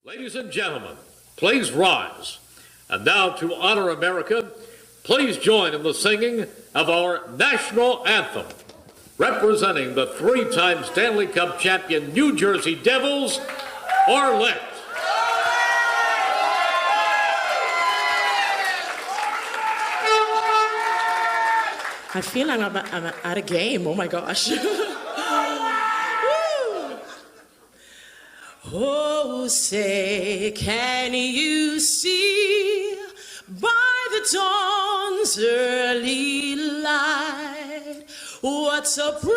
Ladies and gentlemen, please rise. And now to honor America, please join in the singing of our national anthem. Representing the three-time Stanley Cup champion New Jersey Devils, Arlette. I feel like I'm at a game. Oh my gosh. Oh, say, can you see by the dawn's early light what so proudly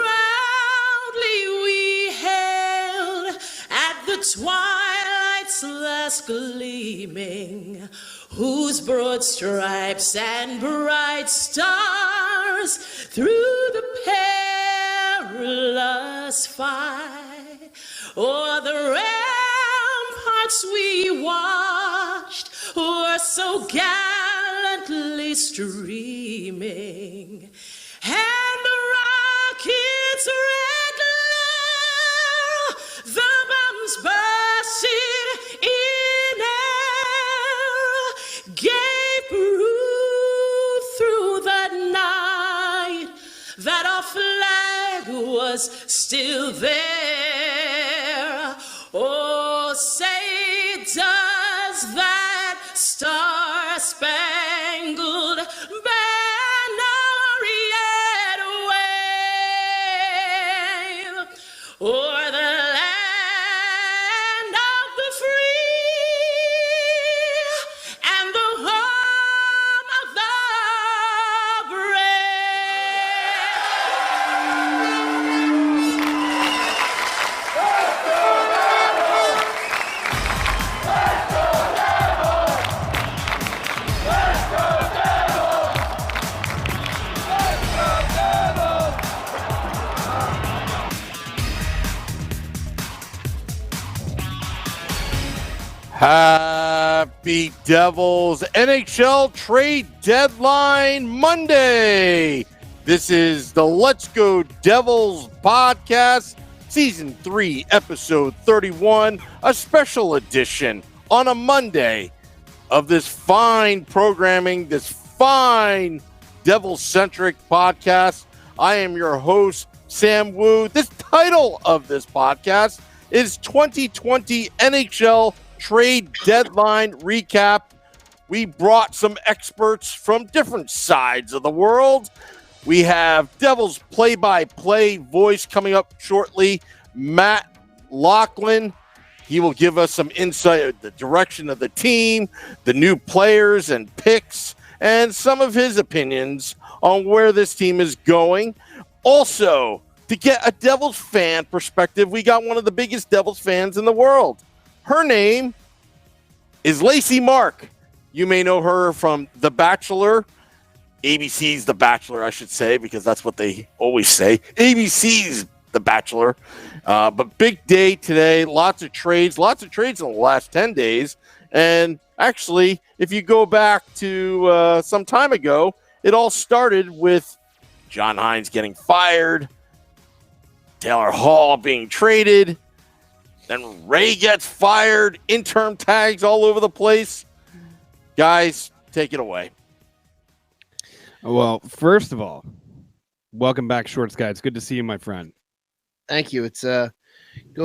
we hailed at the twilight's last gleaming, whose broad stripes and bright stars through the perilous fight o'er the ramparts we watched were so gallantly streaming, and the rocket's red glare, the bombs bursting in air, gave proof through the night that our flag was still there. Oh, say, does that star-spangled banner yet wave o'er the land of the free and the home of the Happy Devils NHL trade deadline Monday. This is the Let's Go Devils podcast, season 3, episode 31, a special edition on a Monday of this fine programming, this fine Devil-centric podcast. I am your host, Sam Wu. This title of this podcast is 2020 NHL Trade Deadline Recap. We brought some experts from different sides of the world. We have Devils play-by-play voice coming up shortly, Matt Loughlin. He will give us some insight of the direction of the team, the new players and picks, and some of his opinions on where this team is going. Also, to get a Devils fan perspective, we got one of the biggest Devils fans in the world. Her name is Lacey Mark. You may know her from The Bachelor. ABC's The Bachelor, I should say, because that's what they always say. ABC's The Bachelor. But big day today. Lots of trades in the last 10 days. And actually, if you go back to some time ago, it all started with John Hines getting fired, Taylor Hall being traded, then Ray gets fired, interim tags all over the place. Guys, take it away. Well, first of all, welcome back, Shorts Guy. It's good to see you, my friend. Thank you. It's go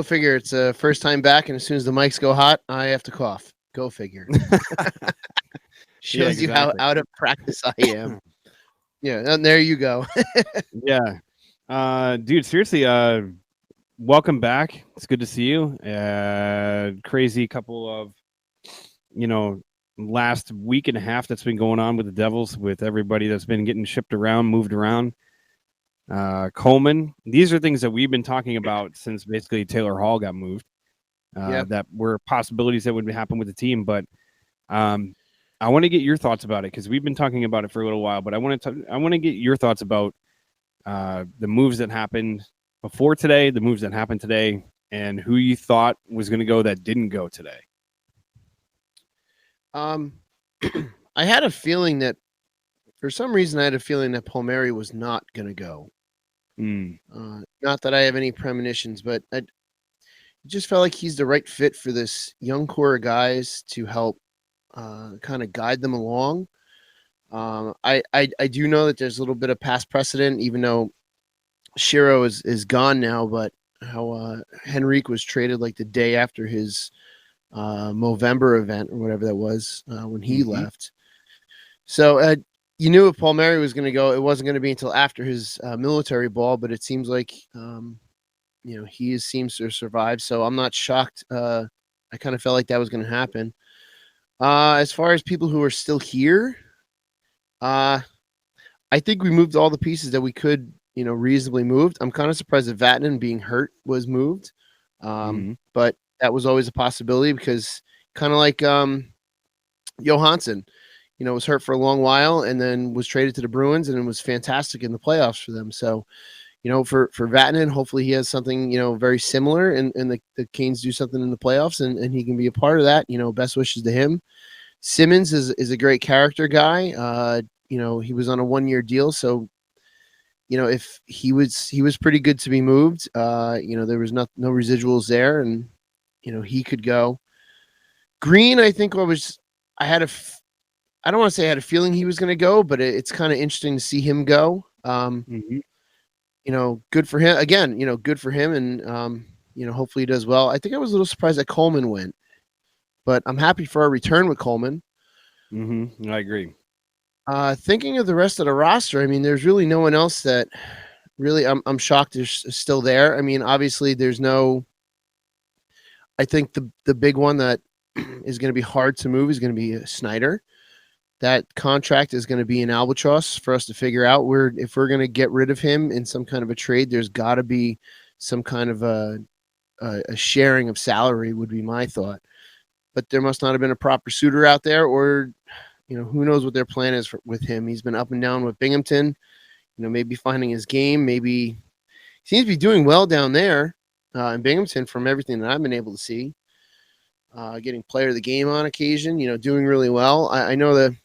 figure. It's first time back, and as soon as the mics go hot, I have to cough. Go figure. Shows you how out of practice I am. Yeah, and there you go. Yeah. Dude, seriously, welcome back. It's good to see you. Crazy couple of, last week and a half that's been going on with the Devils, with everybody that's been getting shipped around, moved around. Coleman, these are things that we've been talking about since basically Taylor Hall got moved. That were possibilities that would happen with the team. But I want to get your thoughts about it, because we've been talking about it for a little while. But I want to get your thoughts about the moves that happened before today, the moves that happened today, and who you thought was going to go that didn't go today. I had a feeling that, for some reason, I had a feeling that Palmieri was not going to go. Not that I have any premonitions, but just felt like he's the right fit for this young core of guys to help kind of guide them along. I do know that there's a little bit of past precedent, even though Shiro is gone now, but how Henrique was traded like the day after his Movember event or whatever that was when he left. So you knew if Palmieri was going to go, it wasn't going to be until after his military ball, but it seems like he seems to survive. So I'm not shocked. I kind of felt like that was going to happen. As far as people who are still here, I think we moved all the pieces that we could, reasonably moved. I'm kind of surprised that Vatanen being hurt was moved. But that was always a possibility because kind of like Johansson, was hurt for a long while and then was traded to the Bruins and it was fantastic in the playoffs for them. So, for Vatanen, hopefully he has something, very similar and the Canes do something in the playoffs and he can be a part of that. Best wishes to him. Simmons is a great character guy. He was on a 1-year deal. So, if he was pretty good to be moved, there was no residuals there and, he could go. Green, I think I don't want to say I had a feeling he was going to go, but it's kind of interesting to see him go. Good for him again, good for him. And, hopefully he does well. I think I was a little surprised that Coleman went, but I'm happy for our return with Coleman. I agree. Thinking of the rest of the roster, I mean, there's really no one else that really I'm shocked is still there. I mean, obviously there's no, I think the big one that is going to be hard to move is going to be Snyder. That contract is going to be an albatross for us to figure out if we're going to get rid of him in some kind of a trade, there's got to be some kind of a sharing of salary would be my thought. But there must not have been a proper suitor out there or, who knows what their plan is with him. He's been up and down with Binghamton, maybe finding his game. Maybe he seems to be doing well down there in Binghamton from everything that I've been able to see. Getting player of the game on occasion, doing really well. I know that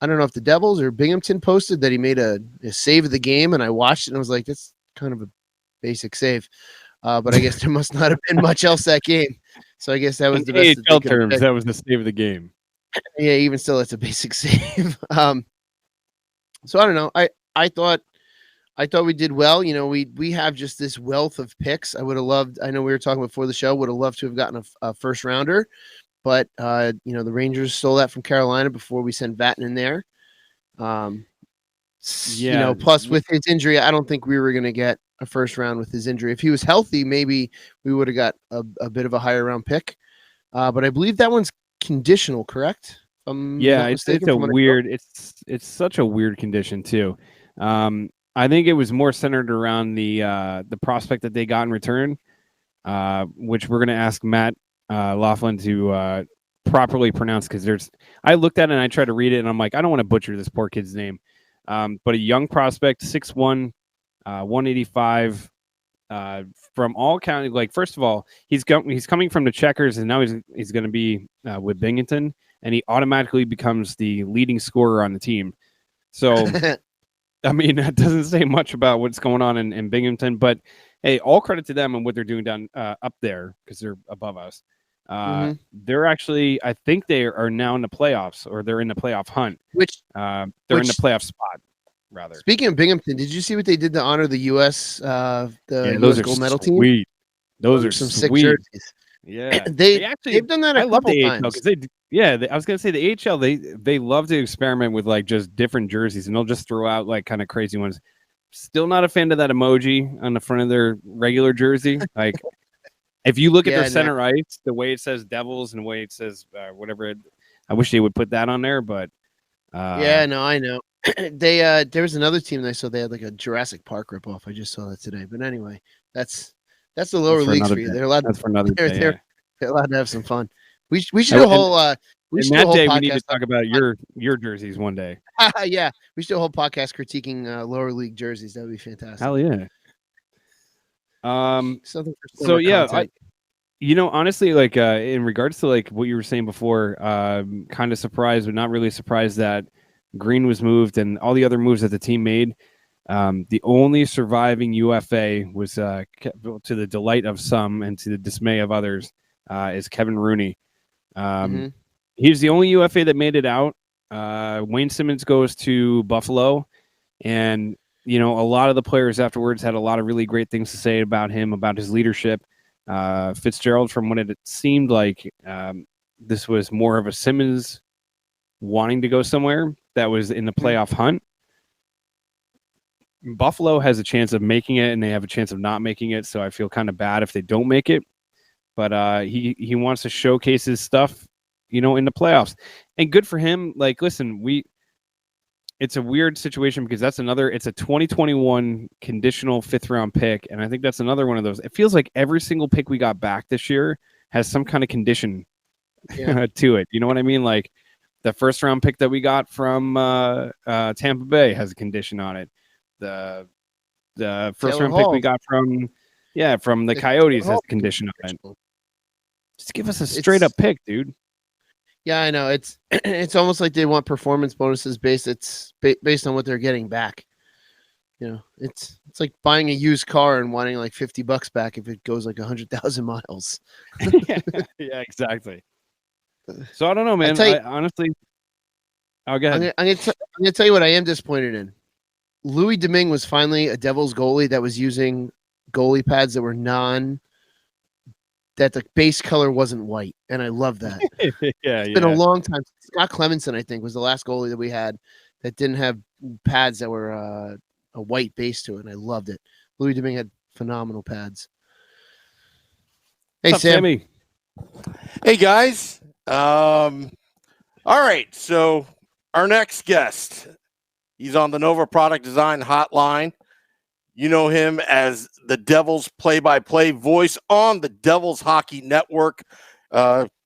I don't know if the Devils or Binghamton posted that he made a save of the game, and I watched it and I was like, that's kind of a basic save. But I guess there must not have been much else that game. So I guess that was the best. AHL terms, that was the save of the game. Yeah, even still, it's a basic save. So I don't know. I thought we did well. We have just this wealth of picks. I would have loved. I know we were talking before the show. Would have loved to have gotten a first rounder, but the Rangers stole that from Carolina before we sent Vatanen in there. Plus with his injury, I don't think we were going to get a first round with his injury. If he was healthy, maybe we would have got a bit of a higher round pick. But I believe that one's conditional, correct? It's a weird. It's such a weird condition too. I think it was more centered around the prospect that they got in return, which we're going to ask Matt Loughlin to properly pronounce because I looked at it and I tried to read it and I'm like, I don't want to butcher this poor kid's name. But a young prospect, 6'1", 185, from all county. Like, first of all, he's coming from the Checkers and now he's going to be with Binghamton, and he automatically becomes the leading scorer on the team. So, I mean, that doesn't say much about what's going on in Binghamton, but hey, all credit to them and what they're doing down up there because they're above us. They're actually, I think they are now in the playoffs, or they're in the playoff hunt. They're in the playoff spot, rather. Speaking of Binghamton, did you see what they did to honor the U.S. Those gold medal sweet team? Those are some sweet. Sick jerseys. Yeah, they've done that. I love the AHL because I was gonna say the AHL they love to experiment with like just different jerseys, and they'll just throw out like kind of crazy ones. Still not a fan of that emoji on the front of their regular jersey. Like, if you look at their center ice, the way it says Devils and the way it says whatever, I wish they would put that on there. But I know. There was another team that I saw. They had like a Jurassic Park ripoff. I just saw that today. But anyway, that's the lower leagues for you. They're allowed. That's for another day. They're allowed to have some fun. We should do a whole. We need to talk about your jerseys one day. Yeah, we should do a whole podcast critiquing lower league jerseys. That would be fantastic. Hell yeah. Something for so yeah, honestly, like in regards to like what you were saying before, kind of surprised, but not really surprised that Green was moved and all the other moves that the team made. The only surviving UFA was, to the delight of some and to the dismay of others, is Kevin Rooney. He's the only UFA that made it out. Wayne Simmons goes to Buffalo, and a lot of the players afterwards had a lot of really great things to say about him, about his leadership. Fitzgerald, from what it seemed like, this was more of a Simmons wanting to go somewhere that was in the playoff hunt. Buffalo has a chance of making it, and they have a chance of not making it, so I feel kind of bad if they don't make it. But he wants to showcase his stuff, in the playoffs. And good for him. Like, listen, it's a weird situation because it's a 2021 conditional 5th round pick, and I think that's another one of those. It feels like every single pick we got back this year has some kind of condition to it. You know what I mean? Like, the 1st round pick that we got from Tampa Bay has a condition on it. The 1st round pick we got from the Coyotes has a condition on it. Just give us a straight up pick, dude. Yeah, I know. It's almost like they want performance bonuses based on what they're getting back. It's like buying a used car and wanting like $50 back if it goes like 100,000 miles. Yeah, exactly. So I don't know, man. I honestly, go ahead. I'm gonna tell you what I am disappointed in. Louis Domingue was finally a Devils goalie that was using goalie pads that were that the base color wasn't white, and I love that. It's been a long time. Scott Clemenson, I think, was the last goalie that we had that didn't have pads that were a white base to it, and I loved it. Louis Domingue had phenomenal pads. Hey, what's up, Sam. Sammy? Hey, guys. All right, so our next guest, he's on the Nova Product Design Hotline. You know him as the Devils play-by-play voice on the Devils Hockey Network,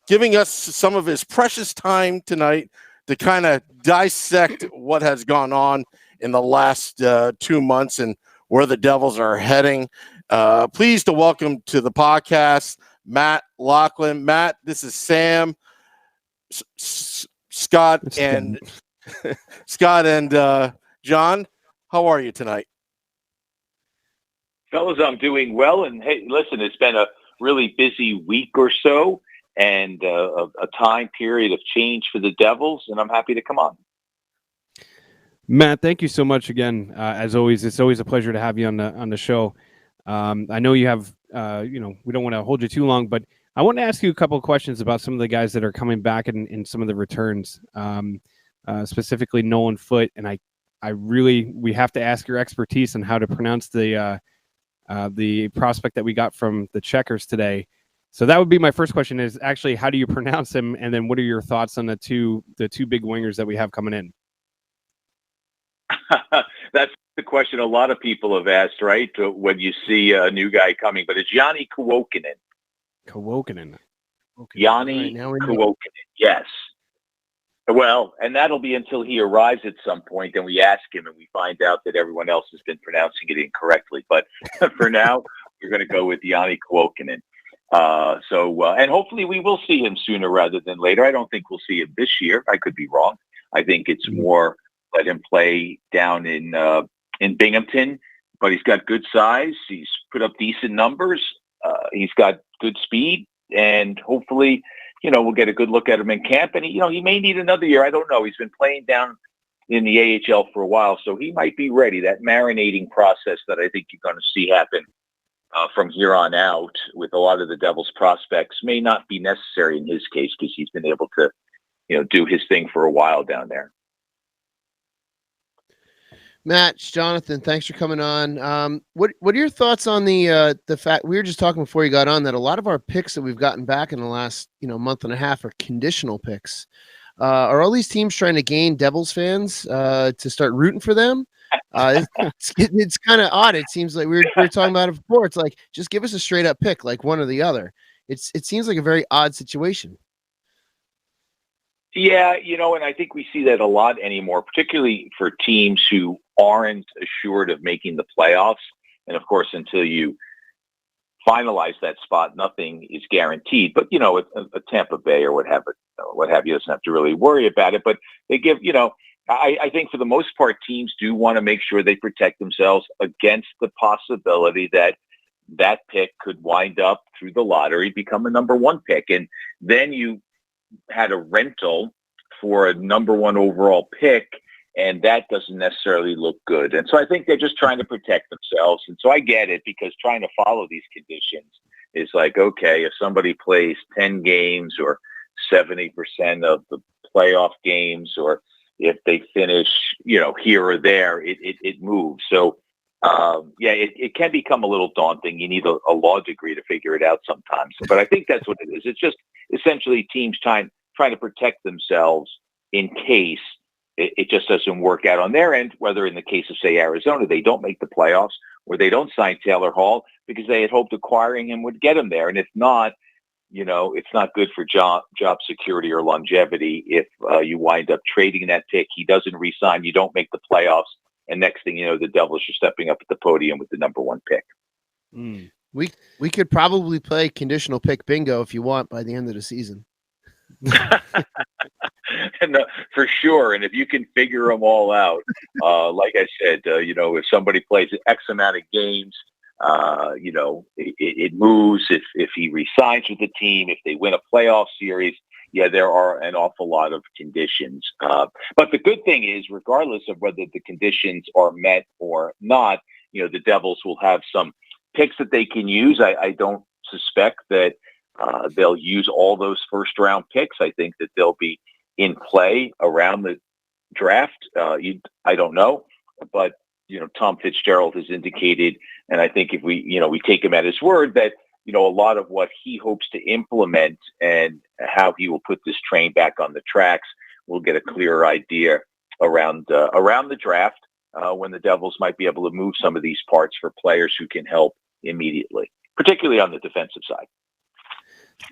giving us some of his precious time tonight to kind of dissect what has gone on in the last 2 months and where the Devils are heading. Pleased to welcome to the podcast, Matt Loughlin. Matt, this is Sam, Scott, and John. How are you tonight? Fellas, I'm doing well. And hey, listen, it's been a really busy week or so and a time period of change for the Devils, and I'm happy to come on. Matt, thank you so much again. As always, it's always a pleasure to have you on the show. I know you have, we don't want to hold you too long, but I want to ask you a couple of questions about some of the guys that are coming back in some of the returns, specifically Nolan Foote. And we have to ask your expertise on how to pronounce the prospect that we got from the Checkers today. So that would be my first question: is actually how do you pronounce him, and then what are your thoughts on the two big wingers that we have coming in? That's the question a lot of people have asked, right? When you see a new guy coming, but it's Yanni Kuokkanen. Yanni Kuokkanen, yes. Well, and that'll be until he arrives at some point, and we ask him, and we find out that everyone else has been pronouncing it incorrectly. But for now, we're going to go with Yanni Kuokkanen. And hopefully we will see him sooner rather than later. I don't think we'll see him this year. I could be wrong. I think it's more let him play down in Binghamton, but he's got good size. He's put up decent numbers. He's got good speed, and hopefully, we'll get a good look at him in camp. And he may need another year. I don't know. He's been playing down in the AHL for a while, so he might be ready. That marinating process that I think you're going to see happen from here on out with a lot of the Devils prospects may not be necessary in his case because he's been able to, do his thing for a while down there. Matt, Jonathan, thanks for coming on. What are your thoughts on the fact we were just talking before you got on that a lot of our picks that we've gotten back in the last month and a half are conditional picks? Are all these teams trying to gain Devils fans to start rooting for them? It's kind of odd. It seems like we were talking about it before. It's like just give us a straight up pick, like one or the other. It seems like a very odd situation. Yeah, and I think we see that a lot anymore, particularly for teams who aren't assured of making the playoffs. And of course, until you finalize that spot, nothing is guaranteed. But, a Tampa Bay or what have you doesn't have to really worry about it. But they give, I think for the most part, teams do want to make sure they protect themselves against the possibility that that pick could wind up through the lottery, become a number one pick. And then you had a rental for a number one overall pick, and that doesn't necessarily look good. And so I think they're just trying to protect themselves. And so I get it, because trying to follow these conditions is like, okay, if somebody plays 10 games or 70% of the playoff games, or if they finish, here or there, it moves. So, it can become a little daunting. You need a law degree to figure it out sometimes. But I think that's what it is. It's just essentially teams trying to protect themselves in case it just doesn't work out on their end, whether in the case of, say, Arizona, they don't make the playoffs, or they don't sign Taylor Hall because they had hoped acquiring him would get him there. And if not, it's not good for job security or longevity if you wind up trading that pick. He doesn't re-sign, you don't make the playoffs, and next thing you know, the Devils are stepping up at the podium with the number one pick. We could probably play conditional pick bingo if you want by the end of the season. And, for sure. And if you can figure them all out, like I said, if somebody plays X amount of games, it moves. If he resigns with the team, if they win a playoff series, there are an awful lot of conditions. But the good thing is, regardless of whether the conditions are met or not, the Devils will have some picks that they can use. I don't suspect that they'll use all those first round picks. I think that they'll be in play around the draft. I don't know, but Tom Fitzgerald has indicated, and I think if we take him at his word, that a lot of what he hopes to implement and how he will put this train back on the tracks, we'll get a clearer idea around the draft, when the Devils might be able to move some of these parts for players who can help immediately, particularly on the defensive side.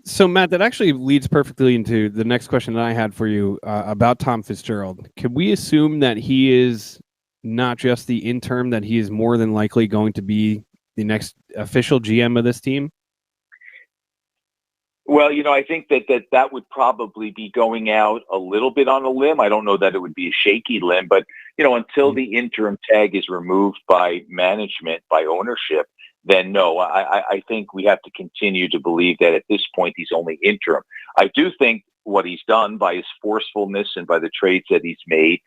So, Matt, that actually leads perfectly into the next question that I had for you about Tom Fitzgerald. Can we assume that he is not just the interim, that he is more than likely going to be the next official GM of this team? Well, I think that would probably be going out a little bit on a limb. I don't know that it would be a shaky limb, but, until the interim tag is removed by management, by ownership, then no, I think we have to continue to believe that at this point he's only interim. I do think what he's done by his forcefulness and by the trades that he's made,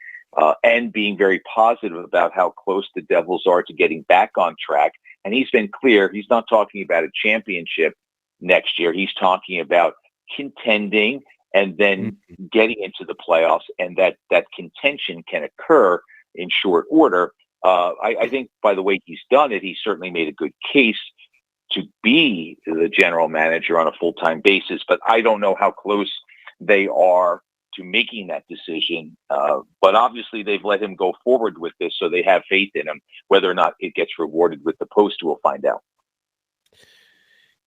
and being very positive about how close the Devils are to getting back on track. And he's been clear, he's not talking about a championship next year. He's talking about contending and then getting into the playoffs, and that contention can occur in short order. I think by the way he's done it, he certainly made a good case to be the general manager on a full-time basis, but I don't know how close they are to making that decision. But obviously they've let him go forward with this, so they have faith in him. Whether or not it gets rewarded with the post, we'll find out.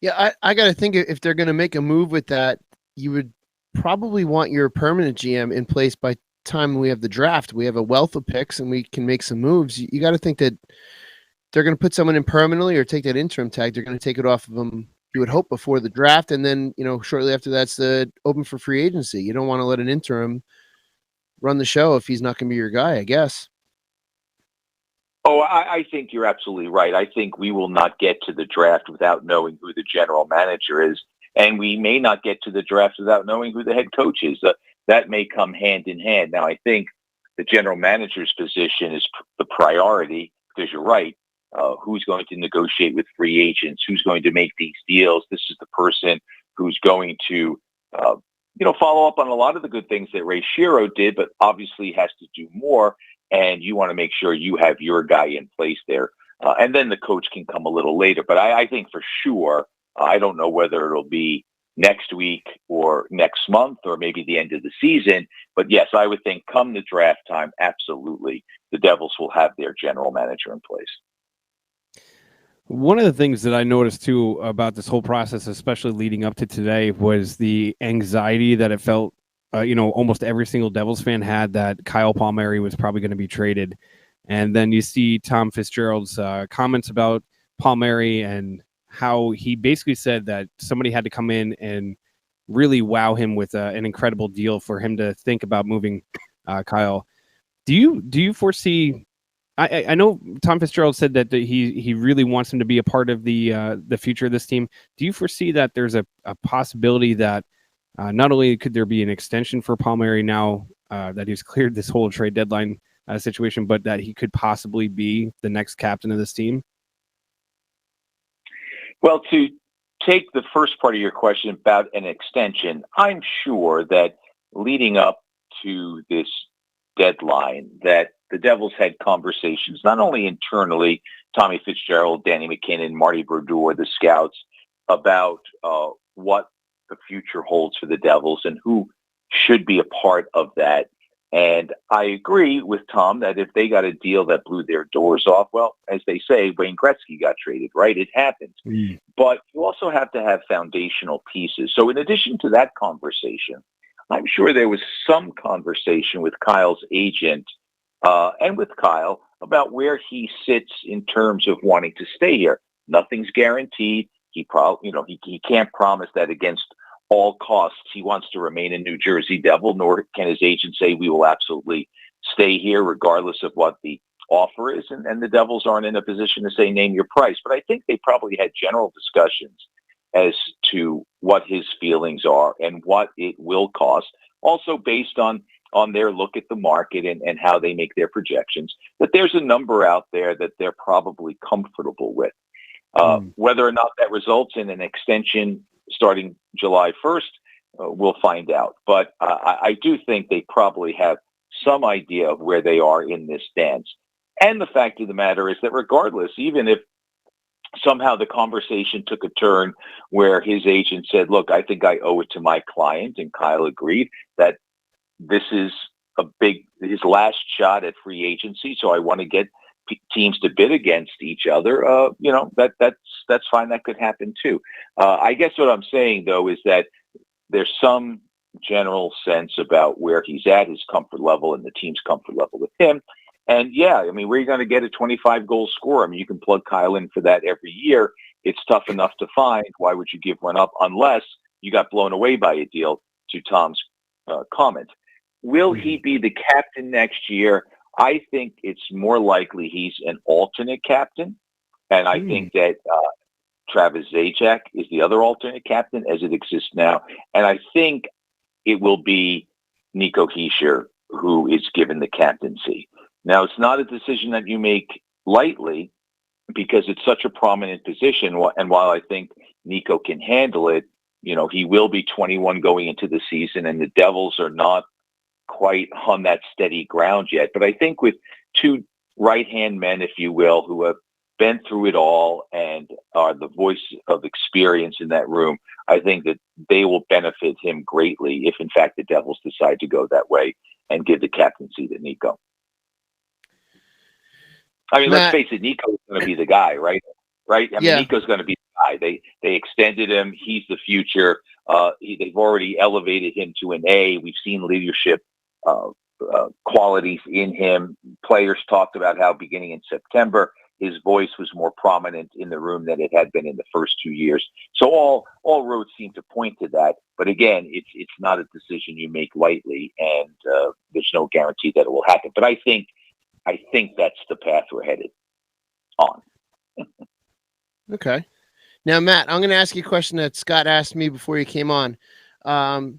Yeah, I got to think if they're going to make a move with that, you would probably want your permanent GM in place by time we have the draft. We have a wealth of picks and we can make some moves. You got to think that they're going to put someone in permanently or take that interim tag. They're going to take it off of them, you would hope, before the draft. And then, shortly after that's open for free agency. You don't want to let an interim run the show if he's not going to be your guy, I guess. Oh, I think you're absolutely right. I think we will not get to the draft without knowing who the general manager is. And we may not get to the draft without knowing who the head coach is. That may come hand in hand. Now, I think the general manager's position is the priority, because you're right. Who's going to negotiate with free agents? Who's going to make these deals? This is the person who's going to, follow up on a lot of the good things that Ray Shero did, but obviously has to do more. And you want to make sure you have your guy in place there. And then the coach can come a little later. But I think for sure, I don't know whether it'll be next week or next month or maybe the end of the season. But yes, I would think come the draft time, absolutely, the Devils will have their general manager in place. One of the things that I noticed too about this whole process, especially leading up to today, was the anxiety that it felt, almost every single Devils fan had, that Kyle Palmieri was probably going to be traded. And then you see Tom Fitzgerald's comments about Palmieri and how he basically said that somebody had to come in and really wow him with an incredible deal for him to think about moving Kyle. Do you foresee? I know Tom Fitzgerald said that he really wants him to be a part of the future of this team. Do you foresee that there's a possibility that not only could there be an extension for Palmieri now that he's cleared this whole trade deadline situation, but that he could possibly be the next captain of this team? Well, to take the first part of your question about an extension, I'm sure that leading up to this deadline that the Devils had conversations, not only internally, Tommy Fitzgerald, Danny McKinnon, Marty Brodeur, the scouts, about what the future holds for the Devils and who should be a part of that. And I agree with Tom that if they got a deal that blew their doors off, well, as they say, Wayne Gretzky got traded, right? It happens. But you also have to have foundational pieces. So in addition to that conversation, I'm sure there was some conversation with Kyle's agent and with Kyle about where he sits in terms of wanting to stay here. Nothing's guaranteed. He can't promise that against all costs he wants to remain a New Jersey Devil, nor can his agent say we will absolutely stay here regardless of what the offer is. And the Devils aren't in a position to say name your price. But I think they probably had general discussions as to what his feelings are and what it will cost, also based on their look at the market and how they make their projections, that there's a number out there that they're probably comfortable with. Whether or not that results in an extension starting July 1st, we'll find out. But I do think they probably have some idea of where they are in this dance. And the fact of the matter is that regardless, even if somehow the conversation took a turn where his agent said, look, I think I owe it to my client, and Kyle agreed that this is his last shot at free agency, so I want to get teams to bid against each other, that's fine. That could happen too. I guess what I'm saying, though, is that there's some general sense about where he's at, his comfort level, and the team's comfort level with him. And yeah, I mean, where are you going to get a 25-goal scorer? I mean, you can plug Kyle in for that every year. It's tough enough to find. Why would you give one up unless you got blown away by a deal, to Tom's comment? Will he be the captain next year? I think it's more likely he's an alternate captain. And I think that Travis Zajac is the other alternate captain as it exists now. And I think it will be Nico Hischier who is given the captaincy. Now, it's not a decision that you make lightly because it's such a prominent position. And while I think Nico can handle it, he will be 21 going into the season, and the Devils are not quite on that steady ground yet. But I think with two right-hand men, if you will, who have been through it all and are the voice of experience in that room, I think that they will benefit him greatly if, in fact, the Devils decide to go that way and give the captaincy to Nico. I mean, let's face it, Nico is going to be the guy, right? I mean, Nico's going to be the guy. They extended him. He's the future. They've already elevated him to an A. We've seen leadership qualities in him. Players talked about how beginning in September, his voice was more prominent in the room than it had been in the first 2 years. So all roads seem to point to that. But again, it's not a decision you make lightly, and there's no guarantee that it will happen. But I think that's the path we're headed on. Okay. Now, Matt, I'm going to ask you a question that Scott asked me before you came on.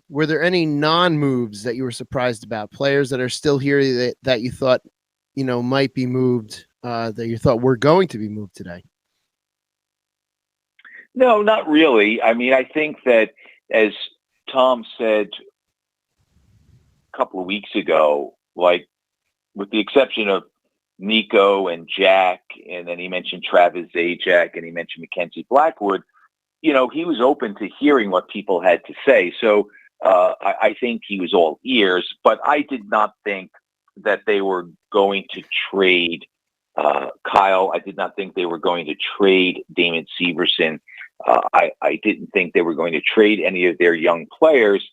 Were there any non-moves that you were surprised about? Players that are still here that you thought, might be moved, that you thought were going to be moved today? No, not really. I mean, I think that, as Tom said a couple of weeks ago, like, with the exception of Nico and Jack, and then he mentioned Travis Zajac, and he mentioned Mackenzie Blackwood, he was open to hearing what people had to say. So I think he was all ears, but I did not think that they were going to trade Kyle. I did not think they were going to trade Damon Severson. I didn't think they were going to trade any of their young players.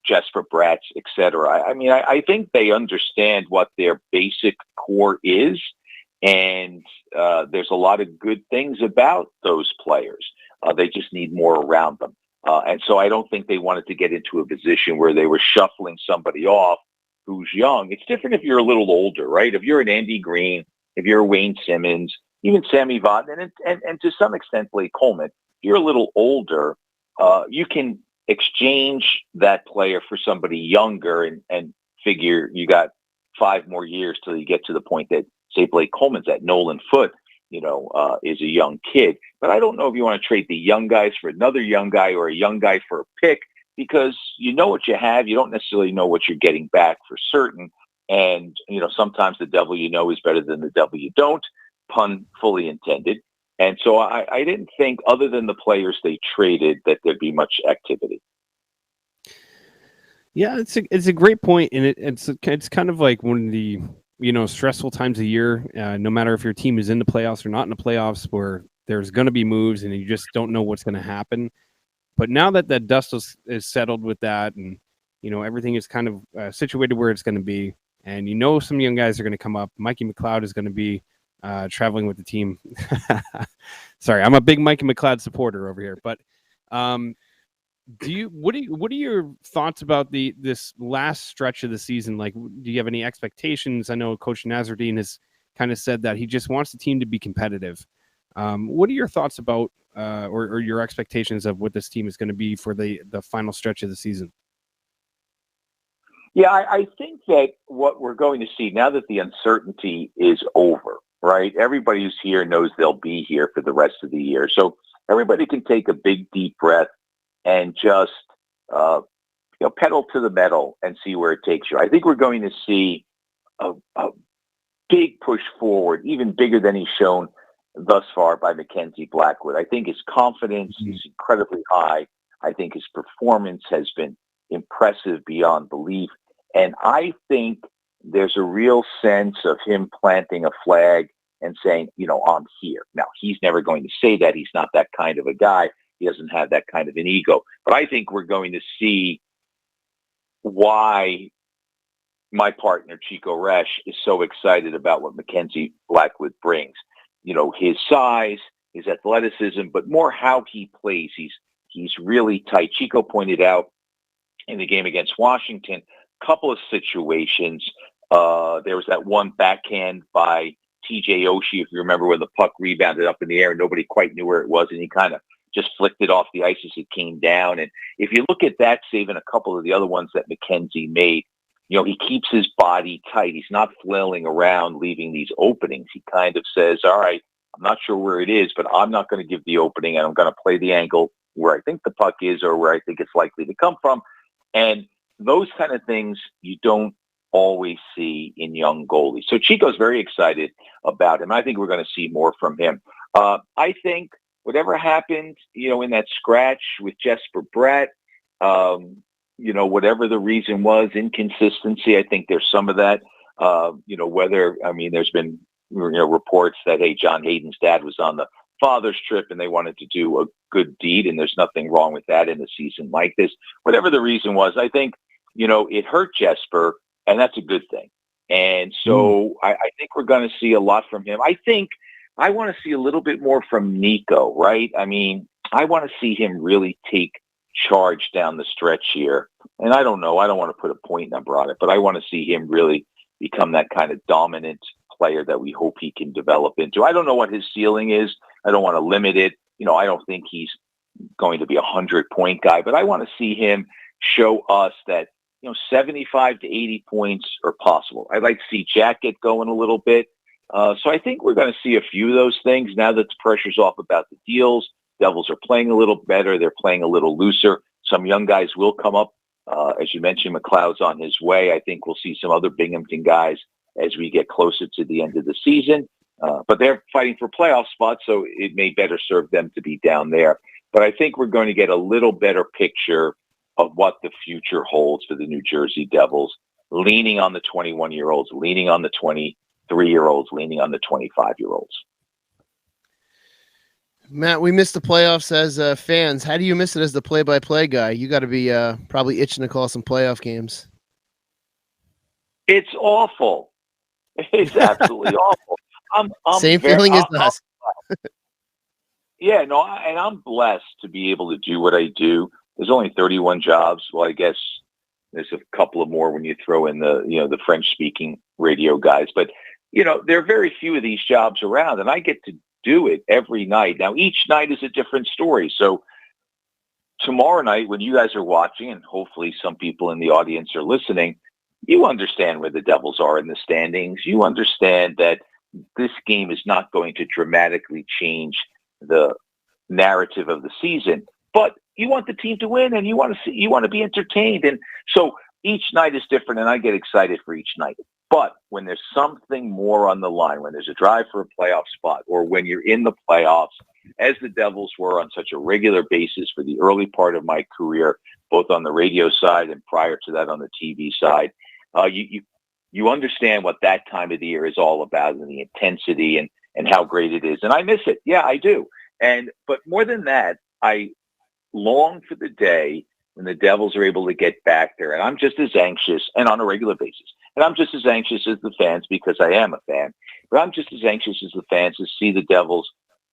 Jesper Bratz, et cetera. I mean, I think they understand what their basic core is, and there's a lot of good things about those players. They just need more around them. And so I don't think they wanted to get into a position where they were shuffling somebody off who's young. It's different if you're a little older, right? If you're an Andy Green, if you're a Wayne Simmons, even Sammy Vatanen, and to some extent Blake Coleman, if you're a little older, you can exchange that player for somebody younger and figure you got 5 more years till you get to the point that, say, Blake Coleman's at. Nolan Foote, is a young kid. But I don't know if you want to trade the young guys for another young guy or a young guy for a pick, because you know what you have. You don't necessarily know what you're getting back for certain. And, sometimes the devil you know is better than the devil you don't, pun fully intended. And so I didn't think, other than the players they traded, that there'd be much activity. Yeah, it's a great point, and it's kind of like one of the stressful times of year. No matter if your team is in the playoffs or not in the playoffs, where there's going to be moves, and you just don't know what's going to happen. But now that that dust is settled with that, and everything is kind of situated where it's going to be, and some young guys are going to come up. Mikey McLeod is going to be traveling with the team. Sorry, I'm a big Mikey McLeod supporter over here, but. What are your thoughts about this last stretch of the season? Like, do you have any expectations? I know Coach Nazardine has kind of said that he just wants the team to be competitive. What are your thoughts about or your expectations of what this team is going to be for the final stretch of the season? Yeah, I think that what we're going to see now that the uncertainty is over, right? Everybody who's here knows they'll be here for the rest of the year. So everybody can take a big, deep breath and just, pedal to the metal and see where it takes you. I think we're going to see a big push forward, even bigger than he's shown thus far, by Mackenzie Blackwood. I think his confidence is incredibly high. I think his performance has been impressive beyond belief. And I think there's a real sense of him planting a flag and saying, I'm here. Now, he's never going to say that. He's not that kind of a guy. He doesn't have that kind of an ego. But I think we're going to see why my partner, Chico Resch, is so excited about what Mackenzie Blackwood brings. His size, his athleticism, but more how he plays. He's really tight. Chico pointed out in the game against Washington, a couple of situations. There was that one backhand by TJ Oshie, if you remember, when the puck rebounded up in the air and nobody quite knew where it was, and he kind of just flicked it off the ice as it came down. And if you look at that save and a couple of the other ones that Mackenzie made, he keeps his body tight. He's not flailing around, leaving these openings. He kind of says, all right, I'm not sure where it is, but I'm not going to give the opening, and I'm going to play the angle where I think the puck is or where I think it's likely to come from. And those kind of things you don't always see in young goalies. So Chico's very excited about him. I think we're going to see more from him. I think whatever happened, in that scratch with Jesper Bratt, whatever the reason was, inconsistency, I think there's some of that. There's been, reports that, hey, John Hayden's dad was on the father's trip and they wanted to do a good deed, and there's nothing wrong with that in a season like this. Whatever the reason was, I think, it hurt Jesper, and that's a good thing. And so I think we're going to see a lot from him. I think I want to see a little bit more from Nico, right? I want to see him really take charge down the stretch here. And I don't know, I don't want to put a point number on it, but I want to see him really become that kind of dominant player that we hope he can develop into. I don't know what his ceiling is. I don't want to limit it. I don't think he's going to be 100-point guy, but I want to see him show us that, 75 to 80 points are possible. I'd like to see Jack get going a little bit. So I think we're going to see a few of those things now that the pressure's off about the deals. Devils are playing a little better. They're playing a little looser. Some young guys will come up. As you mentioned, McLeod's on his way. I think we'll see some other Binghamton guys as we get closer to the end of the season. But they're fighting for playoff spots, so it may better serve them to be down there. But I think we're going to get a little better picture of what the future holds for the New Jersey Devils, leaning on the 21-year-olds, leaning on the 23-year-olds, leaning on the 25-year-olds. Matt, we missed the playoffs as fans. How do you miss it as the play-by-play guy? You got to be probably itching to call some playoff games. It's awful. It's absolutely awful. I'm Same feeling as us. Yeah, no, and I'm blessed to be able to do what I do. There's only 31 jobs. Well, I guess There's a couple of more when you throw in the French speaking radio guys, but there are very few of these jobs around, and I get to do it every night. Now, each night is a different story. So tomorrow night, when you guys are watching, and hopefully some people in the audience are listening, you understand where the Devils are in the standings. You understand that this game is not going to dramatically change the narrative of the season, but you want the team to win, and you want to be entertained. And so each night is different, and I get excited for each night. But when there's something more on the line, when there's a drive for a playoff spot, or when you're in the playoffs, as the Devils were on such a regular basis for the early part of my career, both on the radio side and prior to that on the TV side, you understand what that time of the year is all about, and the intensity and how great it is. And I miss it. Yeah, I do. But more than that, I long for the day when the Devils are able to get back there. And I'm just as anxious, and on a regular basis, and I'm just as anxious as the fans, because I am a fan, but I'm just as anxious as the fans to see the Devils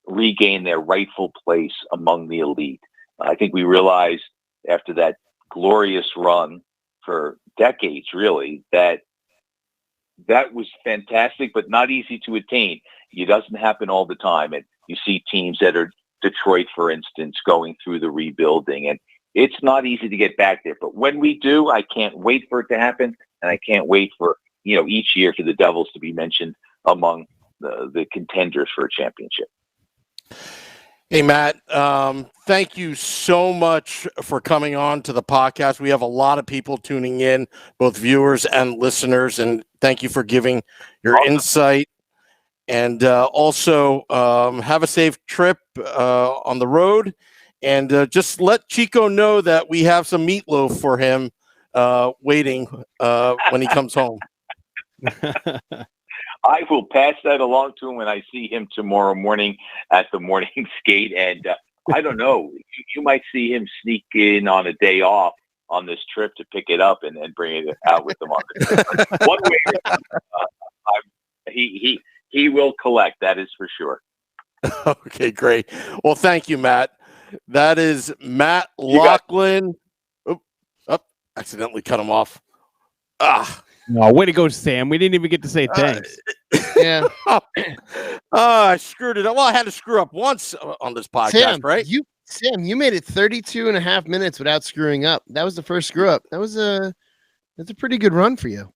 regain their rightful place among the elite. I think we realized after that glorious run for decades, really, that was fantastic, but not easy to attain. It doesn't happen all the time. And you see teams that are Detroit, for instance, going through the rebuilding, and it's not easy to get back there. But when we do, I can't wait for it to happen. And I can't wait for, each year for the Devils to be mentioned among the contenders for a championship. Hey, Matt, thank you so much for coming on to the podcast. We have a lot of people tuning in, both viewers and listeners, and thank you for giving your insight. And also have a safe trip on the road. And just let Chico know that we have some meatloaf for him waiting when he comes home. I will pass that along to him when I see him tomorrow morning at the morning skate. And I don't know, you might see him sneak in on a day off on this trip to pick it up and bring it out with him on the trip. One way or another, he will collect, that is for sure. Okay, great. Well, thank you, Matt. That is Matt Loughlin. Accidentally cut him off. No, way to go, Sam. We didn't even get to say thanks. Yeah. I screwed it up. Well, I had to screw up once on this podcast, right? Sam, you made it 32 and a half minutes without screwing up. That was the first screw up. That's a pretty good run for you.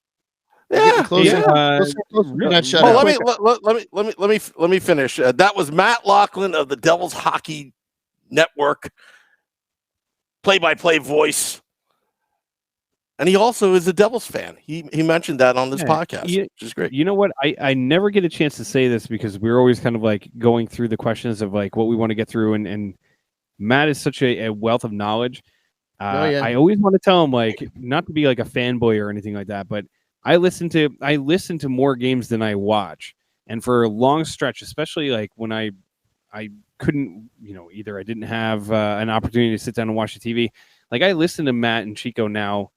Yeah. Closer. Let me finish. That was Matt Loughlin of the Devils Hockey Network, play-by-play voice. And he also is a Devils fan. He mentioned that on this podcast, which is great. You know what? I never get a chance to say this because we're always kind of like going through the questions of like what we want to get through. And Matt is such a wealth of knowledge. I always want to tell him, like, not to be like a fanboy or anything like that, but I listen to more games than I watch. And for a long stretch, especially like when I couldn't, either I didn't have an opportunity to sit down and watch the TV. Like I listen to Matt and Chico now.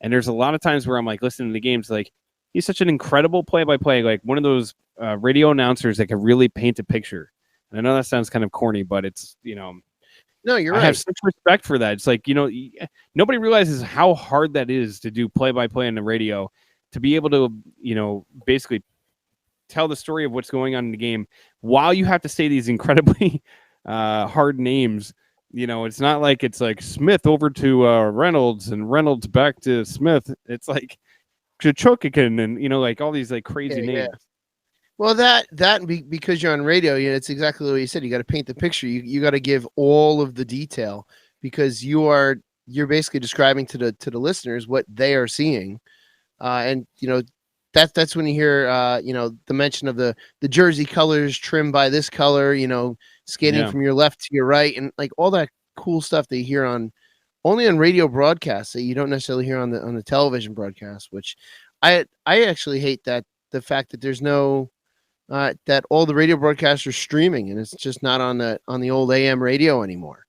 And there's a lot of times where I'm like listening to the games, like he's such an incredible play-by-play, like one of those radio announcers that can really paint a picture. And I know that sounds kind of corny, but it's, no, you're right. I have such respect for that. It's like, nobody realizes how hard that is to do play-by-play on the radio, to be able to, basically tell the story of what's going on in the game while you have to say these incredibly hard names. It's not like it's like Smith over to Reynolds and Reynolds back to Smith. It's like Chachokikin and, like all these like crazy names. Yeah. Well, because you're on radio, it's exactly what you said. You got to paint the picture. You got to give all of the detail because you're basically describing to the listeners what they are seeing. And, that's when you hear, the mention of the jersey colors trimmed by this color, skating from your left to your right, and like all that cool stuff that you hear only on radio broadcasts that you don't necessarily hear on the television broadcast, which I actually hate that the fact that there's no that all the radio broadcasts are streaming and it's just not on the old AM radio anymore.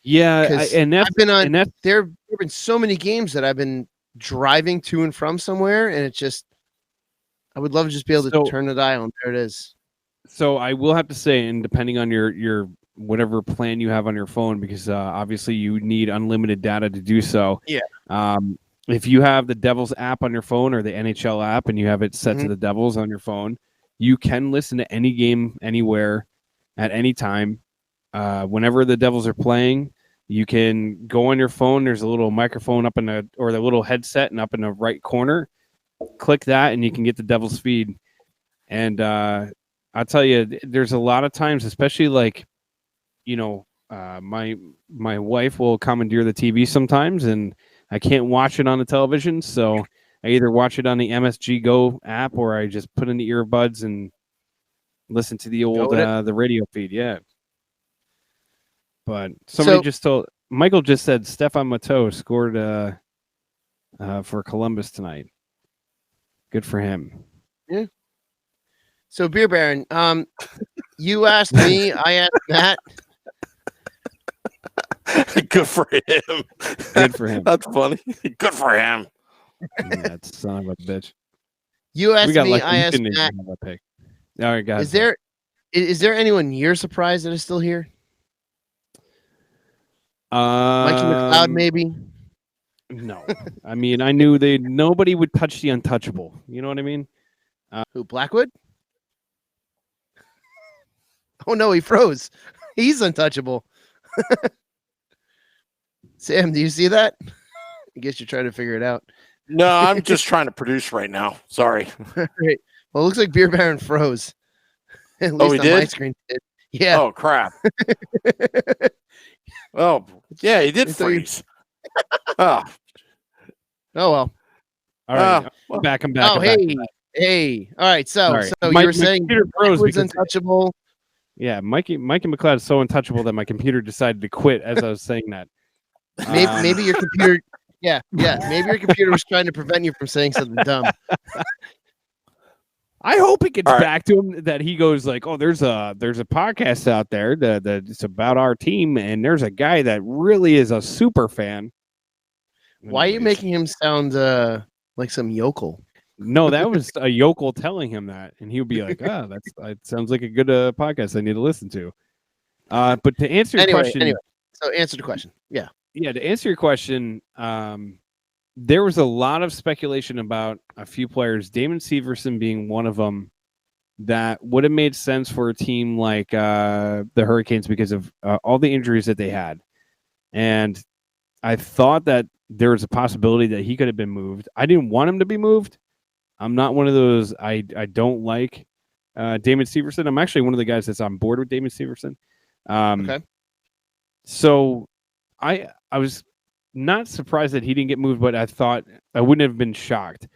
Yeah, there have been so many games that I've been driving to and from somewhere, and it's just I would love to just be able to turn the dial and there it is. So I will have to say, and depending on your whatever plan you have on your phone, because obviously you need unlimited data to do so. Yeah. if you have the Devils app on your phone or the NHL app and you have it set to the Devils on your phone, you can listen to any game anywhere at any time. Whenever the Devils are playing, you can go on your phone. There's a little microphone up or the little headset and up in the right corner. Click that and you can get the Devils feed. And I'll tell you, there's a lot of times, especially like, my wife will commandeer the TV sometimes, and I can't watch it on the television, so I either watch it on the MSG Go app or I just put in the earbuds and listen to the old the radio feed. Yeah. But Michael just said Stefan Matteau scored for Columbus tonight. Good for him. Yeah. So Beer Baron, you asked me, I asked Matt. Good for him. Good for him. That's funny. Good for him. That son of a bitch. You asked me, I asked Matt. All right, guys. Is there anyone you're surprised that is still here? Mikey McLeod, maybe? No. I mean, I knew nobody would touch the untouchable. You know what I mean? Who, Blackwood? Oh, no, he froze. He's untouchable. Sam, do you see that? I guess you're trying to figure it out. No, I'm just trying to produce right now. Sorry. Right. Well, it looks like Beer Baron froze. At least he on did? my screen did. Yeah. Oh, crap. Oh, yeah, he did freeze. Oh, well. All right. I'm back. Oh, hey. All right. So you were saying Blackwood's untouchable. Yeah, Mikey McLeod is so untouchable that my computer decided to quit as I was saying that. Maybe your computer. Yeah. Maybe your computer was trying to prevent you from saying something dumb. I hope it gets back to him that he goes like, "Oh, there's a podcast out there that it's about our team, and there's a guy that really is a super fan." Why are you making him sound like some yokel? No, that was a yokel telling him that, and he would be like, that sounds like a good podcast I need to listen to." But to answer your question, so answer the question. Yeah, to answer your question, there was a lot of speculation about a few players, Damon Severson being one of them, that would have made sense for a team like the Hurricanes because of all the injuries that they had. And I thought that there was a possibility that he could have been moved. I didn't want him to be moved. I'm not one of those. I don't like Damon Severson. I'm actually one of the guys that's on board with Damon Severson. Okay. So I was not surprised that he didn't get moved, but I thought I wouldn't have been shocked.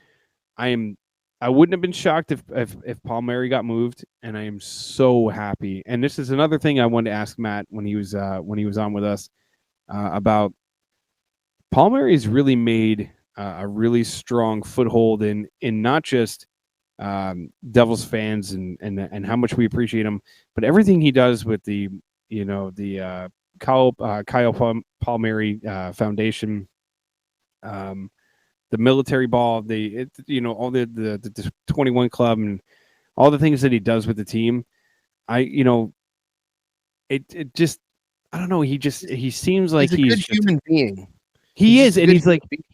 I wouldn't have been shocked if Paul Mary got moved, and I am so happy. And this is another thing I wanted to ask Matt when he was on with us about. Paul Mary's really made a really strong foothold in not just Devils fans and how much we appreciate him, but everything he does with the Kyle Palmieri Foundation, the military ball, all the 21 club and all the things that he does with the team. It just, I don't know. He seems like he's a good human being. He is, and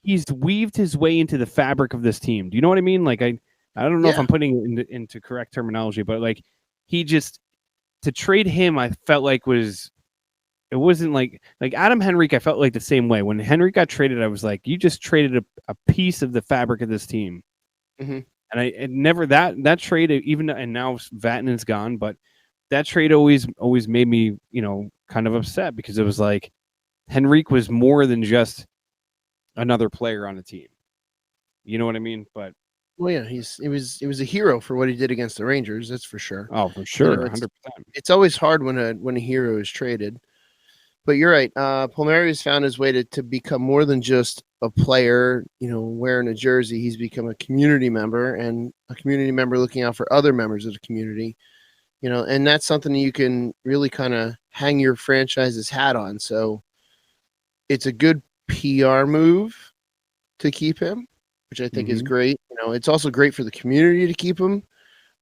he's weaved his way into the fabric of this team. Do you know what I mean? Like I don't know if I'm putting it into correct terminology, but like he just, to trade him, I felt like it wasn't like Adam Henrique. I felt like the same way when Henrique got traded. I was like, you just traded a piece of the fabric of this team, and I never that trade even, and now Vatanen's gone, but that trade always made me kind of upset because it was like Henrique was more than just another player on the team. You know what I mean? But well, yeah, he was a hero for what he did against the Rangers. That's for sure. Oh, for sure, 100%. It's always hard when a hero is traded. But you're right. Palmieri has found his way to become more than just a player, wearing a jersey. He's become a community member, and a community member looking out for other members of the community. And that's something you can really kind of hang your franchise's hat on. So it's a good PR move to keep him, which I think is great. It's also great for the community to keep him.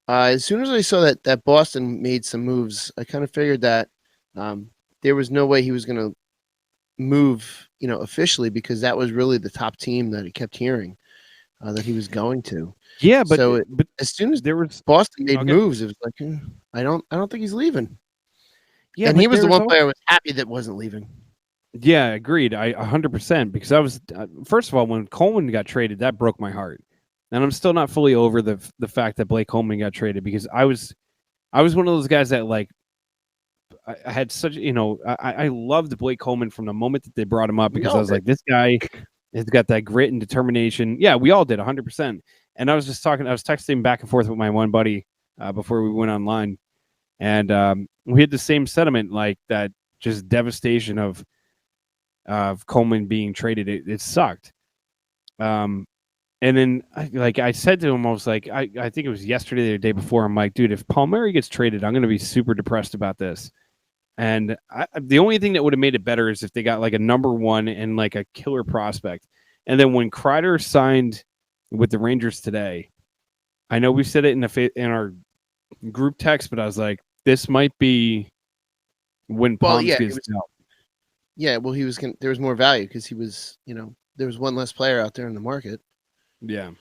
As soon as I saw that Boston made some moves, I kind of figured that there was no way he was going to move, officially, because that was really the top team that he kept hearing that he was going to. Yeah, but So but as soon as there was Boston made okay. moves, it was like, I don't think he's leaving. Yeah, And but he was the there was one player I was happy that wasn't leaving. Yeah, agreed. I 100% because I was first of all when Coleman got traded, that broke my heart, and I'm still not fully over the fact that Blake Coleman got traded because I was one of those guys that like I had such I loved Blake Coleman from the moment that they brought him up because I was like, this guy has got that grit and determination. Yeah, we all did 100%. And I was texting back and forth with my one buddy before we went online, and we had the same sentiment, like that just devastation of Coleman being traded. It sucked. And then I said to him, I was like, I think it was yesterday or the day before, I'm like, dude, if Palmieri gets traded, I'm going to be super depressed about this. And the only thing that would have made it better is if they got like a number one and like a killer prospect. And then when Kreider signed with the Rangers today, I know we said it in our group text, but I was like, this might be when Palms gets out. Yeah, well, there was more value because he was, there was one less player out there in the market. Yeah,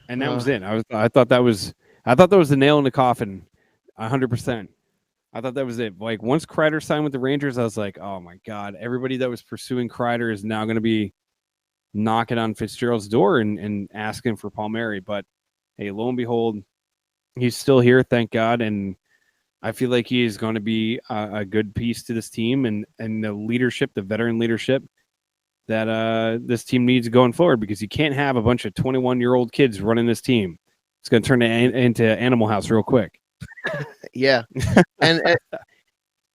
and that was it. I thought that was the nail in the coffin, 100%. I thought that was it. Like once Kreider signed with the Rangers, I was like, oh my god, everybody that was pursuing Kreider is now going to be knocking on Fitzgerald's door and asking for Palmieri. But hey, lo and behold, he's still here, thank God, and I feel like he is going to be a good piece to this team and the leadership, the veteran leadership that this team needs going forward, because you can't have a bunch of 21-year-old kids running this team. It's going to turn into Animal House real quick. Yeah. And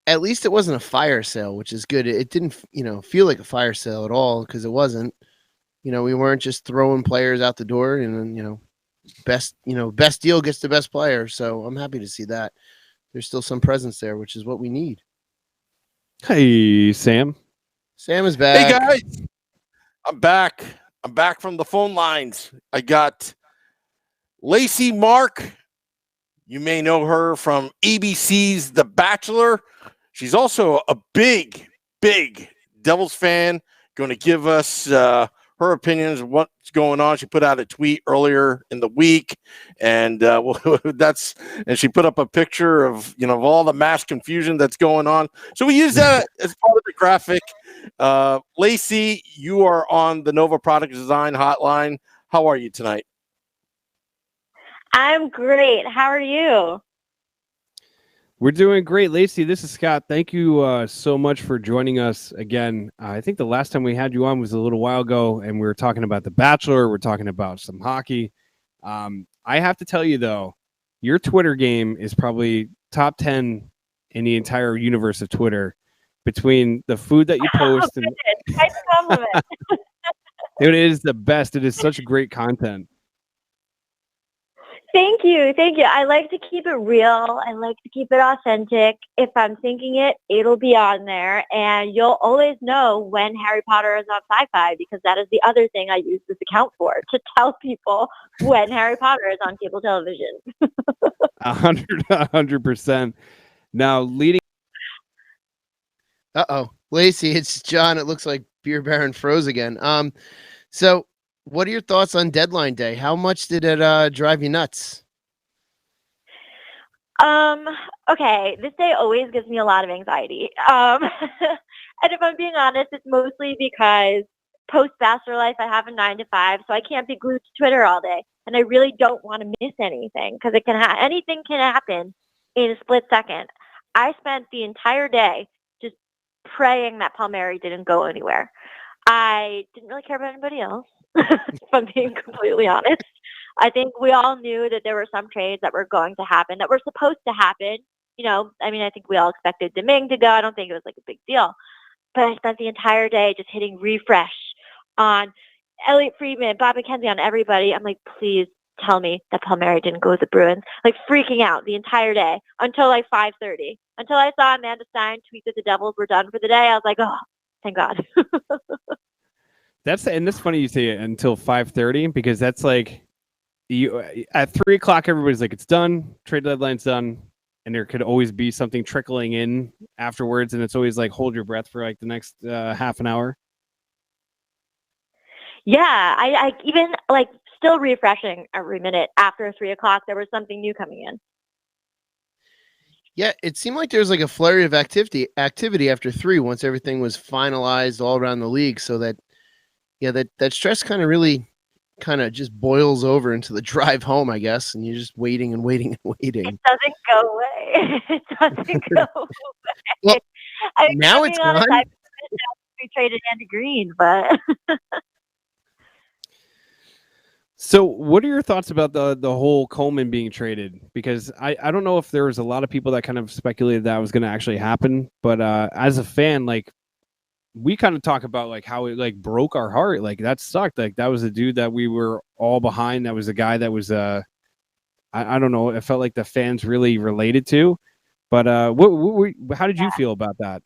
at least it wasn't a fire sale, which is good. It didn't, feel like a fire sale at all because it wasn't. We weren't just throwing players out the door and, best deal gets the best player. So I'm happy to see that. There's still some presence there, which is what we need. Hey, Sam. Sam is back. Hey, guys. I'm back. I'm back from the phone lines. I got Lacey Mark. You may know her from ABC's The Bachelor. She's also a big, big Devils fan. Going to give us her opinions of what's going on. She put out a tweet earlier in the week, and and she put up a picture of of all the mass confusion that's going on. So we use that as part of the graphic. Lacey, you are on the Nova Product Design Hotline. How are you tonight? I'm great. How are you? We're doing great, Lacey. This is Scott. Thank you so much for joining us again. I think the last time we had you on was a little while ago, and we were talking about The Bachelor. We're talking about some hockey. I have to tell you, though, your Twitter game is probably top 10 in the entire universe of Twitter, between the food that you post. Oh, nice compliment. It is the best. It is such great content. Thank you. I like to keep it real. I like to keep it authentic. If I'm thinking it, it'll be on there. And you'll always know when Harry Potter is on Sci-Fi, because that is the other thing I use this account for, to tell people when Harry Potter is on cable television. 100%. Now, leading. Lacey, it's John. It looks like Beer Baron froze again. So what are your thoughts on deadline day? How much did it drive you nuts? Okay, this day always gives me a lot of anxiety. And if I'm being honest, it's mostly because post-Bachelor life, I have a 9 to 5, so I can't be glued to Twitter all day. And I really don't want to miss anything, because anything can happen in a split second. I spent the entire day just praying that Palmieri didn't go anywhere. I didn't really care about anybody else, if I'm being completely honest. I think we all knew that there were some trades that were going to happen, that were supposed to happen. I think we all expected Domingue to go. I don't think it was like a big deal. But I spent the entire day just hitting refresh on Elliot Friedman, Bob McKenzie, on everybody. I'm like, please tell me that Palmieri didn't go with the Bruins. Like, freaking out the entire day until like 5:30. Until I saw Amanda Stein tweet that the Devils were done for the day. I was like, oh, thank God. That's funny you say it until 5:30, because that's like at 3:00 everybody's like, it's done, trade deadline's done. and there could always be something trickling in afterwards, and it's always like hold your breath for like the next half an hour. Yeah, I even like still refreshing every minute after 3:00. There was something new coming in. Yeah, it seemed like there was like a flurry of activity after 3 once everything was finalized all around the league. So that that stress kind of really kind of just boils over into the drive home, I guess, and you're just waiting and waiting and waiting. It doesn't go away. It doesn't go away. Well, I mean, now I'm it's being honest, gone. I we traded Andy Green, but So what are your thoughts about the whole Coleman being traded? Because I don't know if there was a lot of people that kind of speculated that was going to actually happen, but as a fan, like we kind of talk about like how it like broke our heart. Like that sucked. Like that was a dude that we were all behind. That was a guy that was I don't know. It felt like the fans really related to. But how did you feel about that?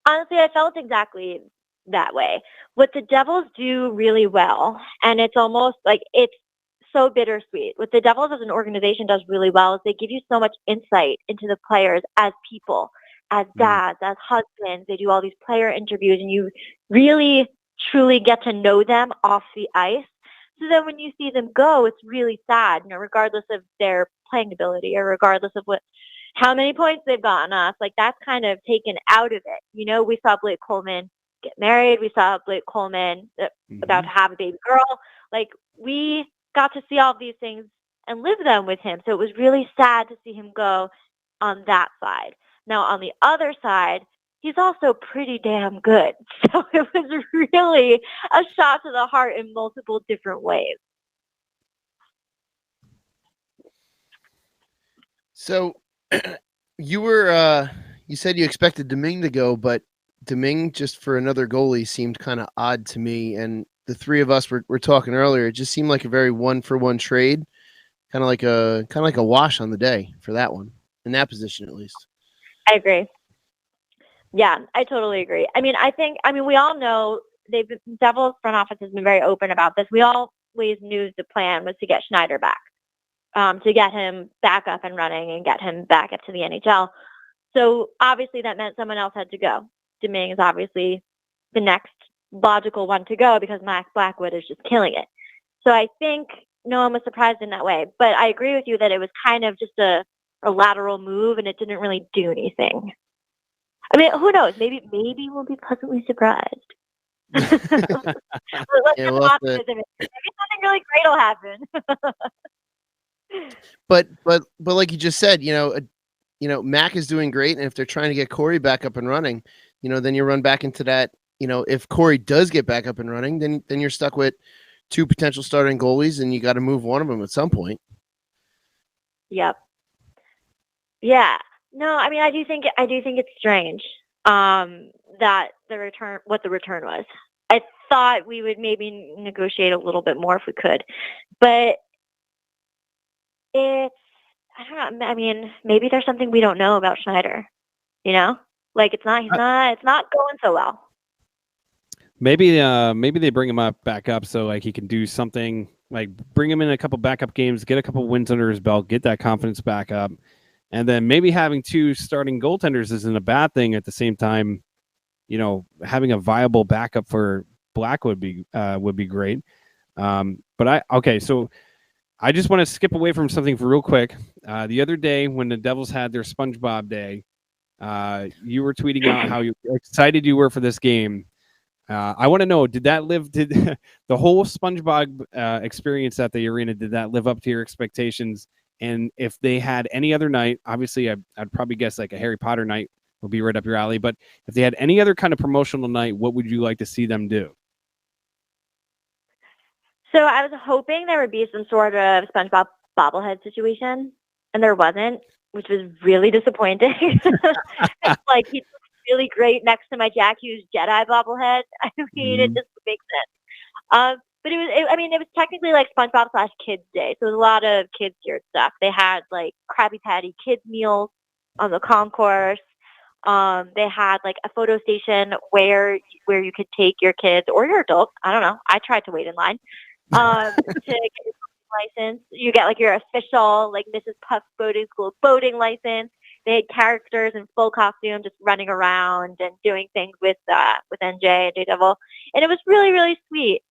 honestly, I felt exactly that way. What the Devils do really well, and it's almost like it's so bittersweet. What the Devils as an organization does really well is they give you so much insight into the players as people, as dads, as husbands. They do all these player interviews, and you really, truly get to know them off the ice. So then when you see them go, it's really sad, regardless of their playing ability or regardless of how many points they've gotten us. Like that's kind of taken out of it. We saw Blake Coleman get married. We saw Blake Coleman about to have a baby girl. Like we got to see all these things and live them with him. So it was really sad to see him go on that side. Now on the other side, he's also pretty damn good. So it was really a shot to the heart in multiple different ways. So you said you expected Domingue to go, but Domingue just for another goalie seemed kind of odd to me. And the three of us were talking earlier. It just seemed like a very 1-for-1 trade, kind of like a wash on the day for that one, in that position at least. I agree. Yeah, I totally agree. I mean, we all know Devils front office has been very open about this. We always knew the plan was to get Schneider back, to get him back up and running and get him back up to the NHL. So obviously that meant someone else had to go. Domingue is obviously the next logical one to go because Max Blackwood is just killing it. So I think no one was surprised in that way. But I agree with you that it was kind of just a lateral move and it didn't really do anything. I mean, who knows? Maybe we'll be pleasantly surprised. Let's Yeah, get optimism. Maybe something really great will happen. But like you just said, Mac is doing great, and if they're trying to get Corey back up and running, then you run back into that. If Corey does get back up and running, then you're stuck with two potential starting goalies, and you got to move one of them at some point. Yep. Yeah. No, I mean, I do think it's strange that what the return was. I thought we would maybe negotiate a little bit more if we could, but I don't know. I mean, maybe there's something we don't know about Schneider. Like it's not going so well. Maybe they bring him back up so like he can do something, like bring him in a couple backup games, get a couple wins under his belt, get that confidence back up. And then maybe having two starting goaltenders isn't a bad thing at the same time. Having a viable backup for Black would be great. So I just want to skip away from something for real quick. The other day when the Devils had their SpongeBob day, you were tweeting out how excited you were for this game. I want to know, did the whole SpongeBob experience at the arena, did that live up to your expectations? And if they had any other night, obviously I'd probably guess like a Harry Potter night would be right up your alley. But if they had any other kind of promotional night, what would you like to see them do? So I was hoping there would be some sort of SpongeBob bobblehead situation, and there wasn't, which was really disappointing. It's like he's really great next to my Jack Hughes Jedi bobblehead. I mean, it just makes sense. But it was technically like SpongeBob / Kids Day. So it was a lot of kids geared stuff. They had like Krabby Patty kids meals on the concourse. They had like a photo station where you could take your kids or your adults. I don't know. I tried to wait in line to get your license. You get like your official like Mrs. Puff's boating school boating license. They had characters in full costume just running around and doing things with NJ and Daredevil, and it was really, really sweet.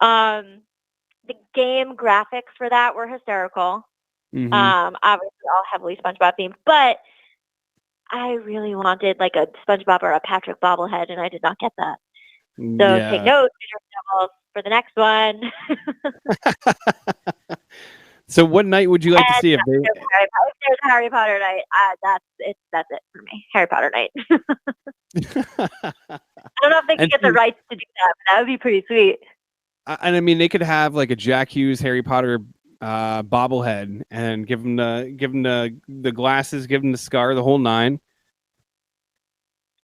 The game graphics for that were hysterical. Mhm. Obviously all heavily SpongeBob themed, but I really wanted like a SpongeBob or a Patrick bobblehead, and I did not get that. So take Yeah. note, Devils, for the next one. So what night would you like to And see if they? if there's a Harry Potter night, that's it for me. Harry Potter night. I don't know if they can And get the rights to do that, but that would be pretty sweet. And I mean, they could have like a Jack Hughes Harry Potter bobblehead, and give him the glasses, give him the scar, the whole nine.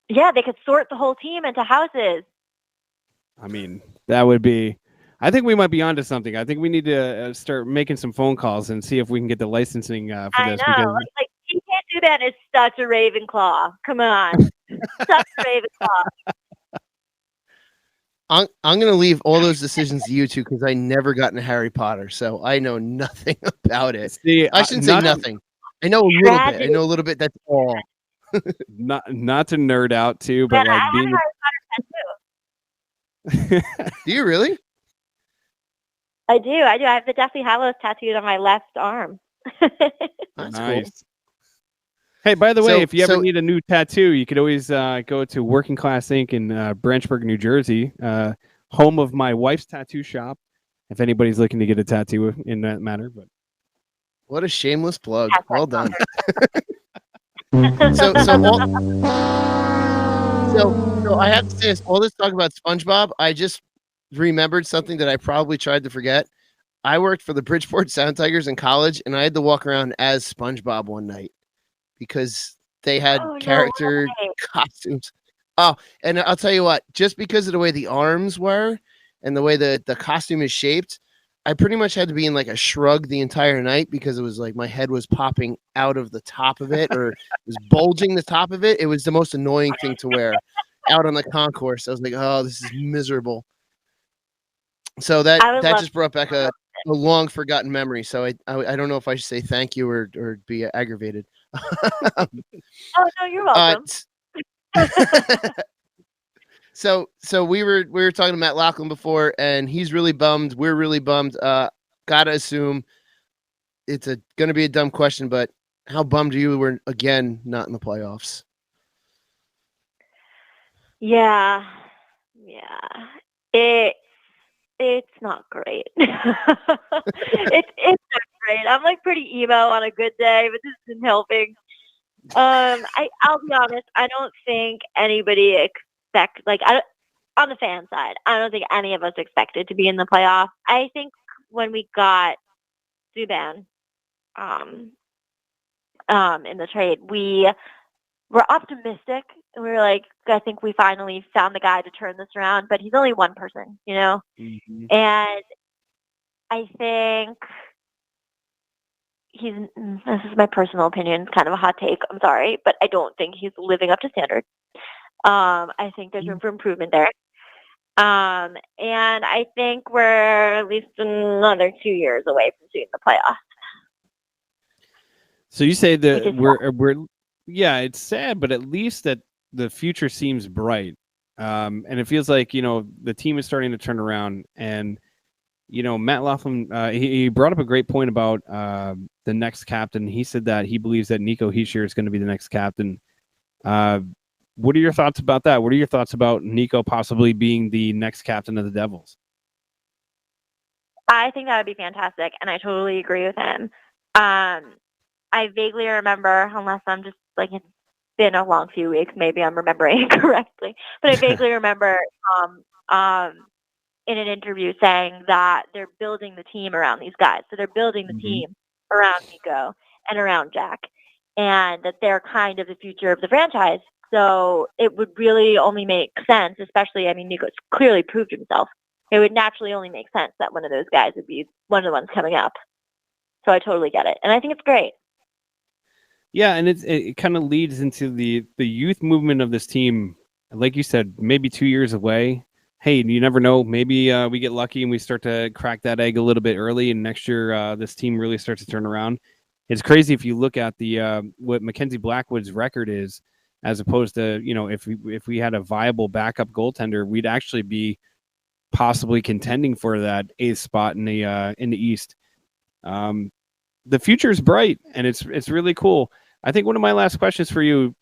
Yeah, they could sort the whole team into houses. I mean, that would be. I think we might be onto something. I think we need to start making some phone calls and see if we can get the licensing for I this. know. Because Like you can't do that. Is such a Ravenclaw. Come on, such a Ravenclaw. I'm going to leave all those decisions to you two because I never got into Harry Potter, so I know nothing about it. see, I shouldn't say nothing. I know a little bit. I know a little bit. That's all. Not to nerd out too, but Yeah, like I have being. a Harry Potter tattoo. Do you really? I do. I have the Deathly Hallows tattooed on my left arm. That's Nice. cool. Hey, by the way, So- if you ever so- need a new tattoo, you could always go to Working Class Ink in Branchburg, New Jersey, home of my wife's tattoo shop. If anybody's looking to get a tattoo in that matter, but What a shameless plug. That's Well right. done. So I have to say this. All this talk about SpongeBob, I just remembered something that I probably tried to forget. I worked for the Bridgeport Sound Tigers in college, and I had to walk around as SpongeBob one night because they had Oh, no character way. costumes. Oh, and I'll tell you what, just because of the way the arms were and the way the costume is shaped, I pretty much had to be in like a shrug the entire night because it was like my head was popping out of the top of it or it was bulging the top of it. It was the most annoying thing to wear out on the concourse. I was like, oh, this is miserable. So that I would love just brought back a long forgotten memory. So I don't know if I should say thank you or be aggravated. Oh no, you're welcome. So we were talking to Matt Loughlin before, and he's really bummed. We're really bummed. Gotta assume it's going to be a dumb question, but how bummed are you we're again not in the playoffs? Yeah. It's not great. it's not great. I'm like pretty emo on a good day, but this isn't helping. I'll be honest. I don't think anybody on the fan side, I don't think any of us expected to be in the playoff. I think when we got Subban, in the trade, we were optimistic, and we were like, I think we finally found the guy to turn this around. But he's only one person, you know, and I think this is my personal opinion, kind of a hot take, I'm sorry, but I don't think he's living up to standard. I think there's room for improvement there. And I think we're at least another 2 years away from seeing the playoffs. so you say that Which is we're yeah, it's sad, but at least that the future seems bright. And it feels like, you know, the team is starting to turn around. And, you know, Matt Loughlin, he brought up a great point about the next captain. He said that he believes that Nico Hischier is going to be the next captain. What are your thoughts about that? What are your thoughts about Nico possibly being the next captain of the Devils? I think that would be fantastic, and I totally agree with him. I vaguely remember, unless I'm just like, it's been a long few weeks, maybe I'm remembering incorrectly, but I vaguely remember in an interview saying that they're building the team around these guys. So they're building the team around Nico and around Jack, and that they're kind of the future of the franchise. So it would really only make sense, especially, I mean, Nico's clearly proved himself. It would naturally only make sense that one of those guys would be one of the ones coming up. So I totally get it. And I think it's great. Yeah, and it kind of leads into the youth movement of this team. Like you said, maybe 2 years away. hey, you never know. Maybe we get lucky and we start to crack that egg a little bit early, and next year this team really starts to turn around. It's crazy if you look at the what Mackenzie Blackwood's record is, as opposed to if we had a viable backup goaltender, we'd actually be possibly contending for that 8th spot in the East. The future is bright, and it's really cool. I think one of my last questions for you,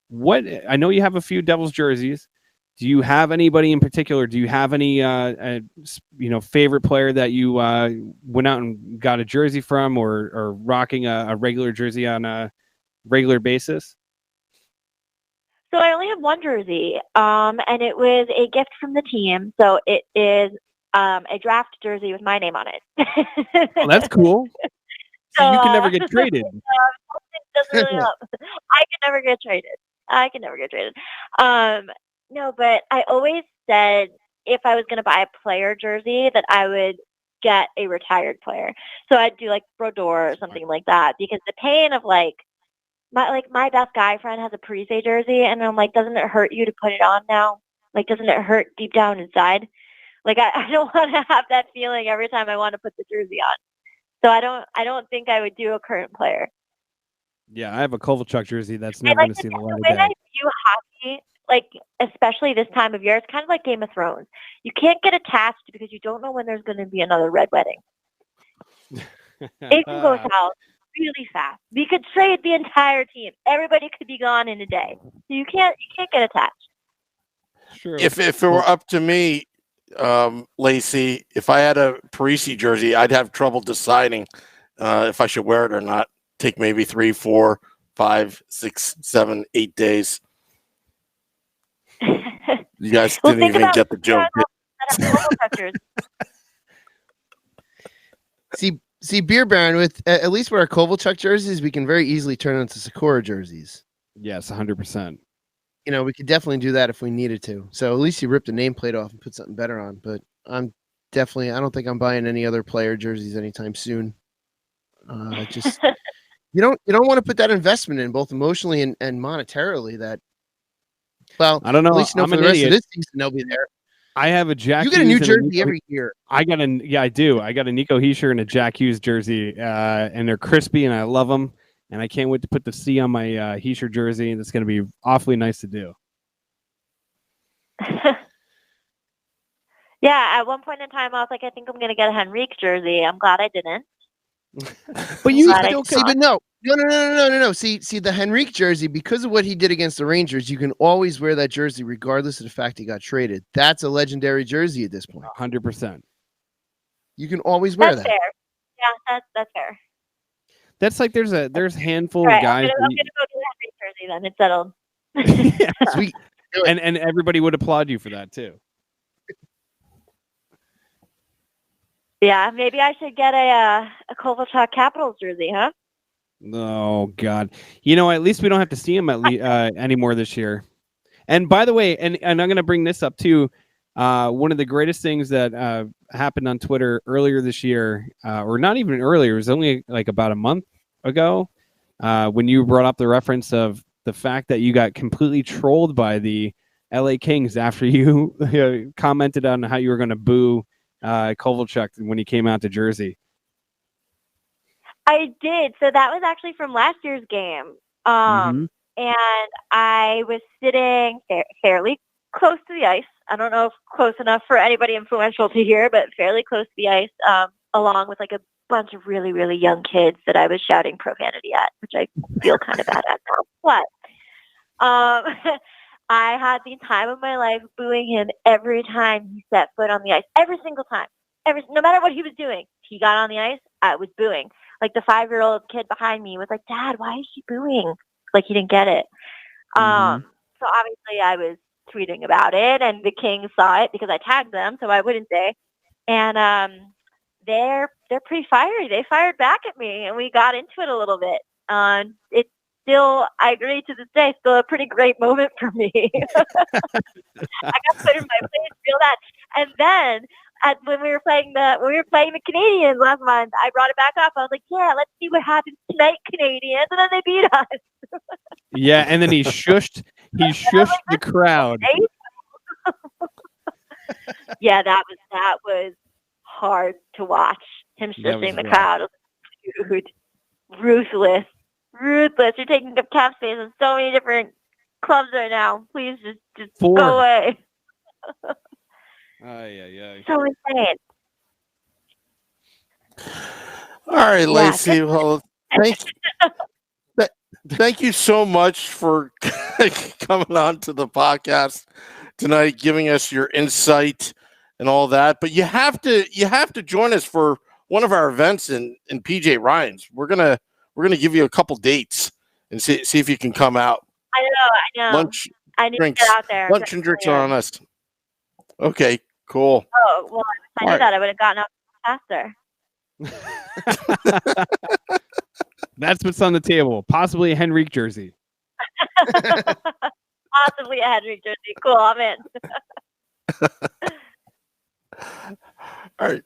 what I know you have a few Devils jerseys. Do you have anybody in particular? Do you have any favorite player that you went out and got a jersey from, or rocking a regular jersey on a regular basis? So I only have one jersey, and it was a gift from the team. So it is a draft jersey with my name on it. Oh, that's cool. So you can never get traded. Doesn't really help. I can never get traded. No, but I always said if I was going to buy a player jersey that I would get a retired player. So I'd do like Brodeur or something like that, because the pain of my best guy friend has a Parise jersey, and I'm like, doesn't it hurt you to put it on now? Like, doesn't it hurt deep down inside? Like, I don't want to have that feeling every time I want to put the jersey on. So I don't think I would do a current player. Yeah, I have a Kovalchuk jersey that's never going to see the light of day. The way I day. view hockey, like especially this time of year, it's kind of like Game of Thrones. You can't get attached because you don't know when there's going to be another red wedding. It can go south really fast. We could trade the entire team. Everybody could be gone in a day. So you can't get attached. Sure. If it were up to me, Lacey, if I had a Parise jersey, I'd have trouble deciding if I should wear it or not. Take maybe 3, 4, 5, 6, 7, 8 days. You guys didn't even get the joke. See, Beer Baron, with at least with our Kovalchuk jerseys, we can very easily turn into Sakura jerseys. Yes, 100%. We could definitely do that if we needed to. So at least you ripped the nameplate off and put something better on. But I don't think I'm buying any other player jerseys anytime soon. Just you don't want to put that investment in, both emotionally and monetarily. Well, I don't know. At least for the rest of this season they'll be there. I have a Jack. You get a new jersey every year. I do. I got a Nico Hischier and a Jack Hughes jersey, and they're crispy, and I love them. And I can't wait to put the C on my Hischier jersey. That's going to be awfully nice to do. Yeah, at one point in time, I was like, I think I'm going to get a Henrique jersey. I'm glad I didn't. But you still see, but no. See the Henrique jersey, because of what he did against the Rangers, you can always wear that jersey regardless of the fact he got traded. That's a legendary jersey at this point. 100%. You can always wear that. Fair. Yeah, that's fair. That's like there's a handful of guys. I'm gonna go to the Henrique jersey then. It's settled. Yeah. Sweet. And everybody would applaud you for that too. Yeah, maybe I should get a Kovalchuk Capitals jersey, huh? Oh God! At least we don't have to see him anymore this year. And by the way, and I'm going to bring this up too. One of the greatest things that happened on Twitter earlier this year, or not even earlier, it was only like about a month ago, when you brought up the reference of the fact that you got completely trolled by the LA Kings after you commented on how you were going to boo Kovalchuk when he came out to Jersey. I did. So that was actually from last year's game. And I was sitting fairly close to the ice. I don't know if close enough for anybody influential to hear, but fairly close to the ice, along with like a bunch of really, really young kids that I was shouting profanity at, which I feel kind of bad at now. But I had the time of my life booing him every time he set foot on the ice. Every single time. No matter what he was doing, he got on the ice, I was booing. Like the 5-year-old kid behind me was like, Dad, why is she booing? Like he didn't get it. So obviously I was tweeting about it, and the Kings saw it because I tagged them, so I wouldn't say. And they're pretty fiery. They fired back at me, and we got into it a little bit. It's still, I agree to this day, still a pretty great moment for me. I got put in my place, feel that. And then when we were playing the Canadians last month, I brought it back up. I was like, yeah, let's see what happens tonight, Canadians. And then they beat us. Yeah, and then he shushed the crowd. Yeah, that was hard to watch. Him shifting the crowd. Dude, ruthless. You're taking up cap space in so many different clubs right now. Please just go away. So insane. All right, Lacey. Well, thank you so much for coming on to the podcast tonight, giving us your insight and all that. But you have to join us for one of our events in PJ Ryan's. We're gonna give you a couple dates and see if you can come out. I know. Lunch, I need drinks, to get out there. Lunch and drinks are on us. Okay, cool. Oh well, if I knew that, I would have gotten out faster. That's what's on the table. Possibly a Henrique jersey. Possibly a Henrique jersey. Cool, I'm in. All right.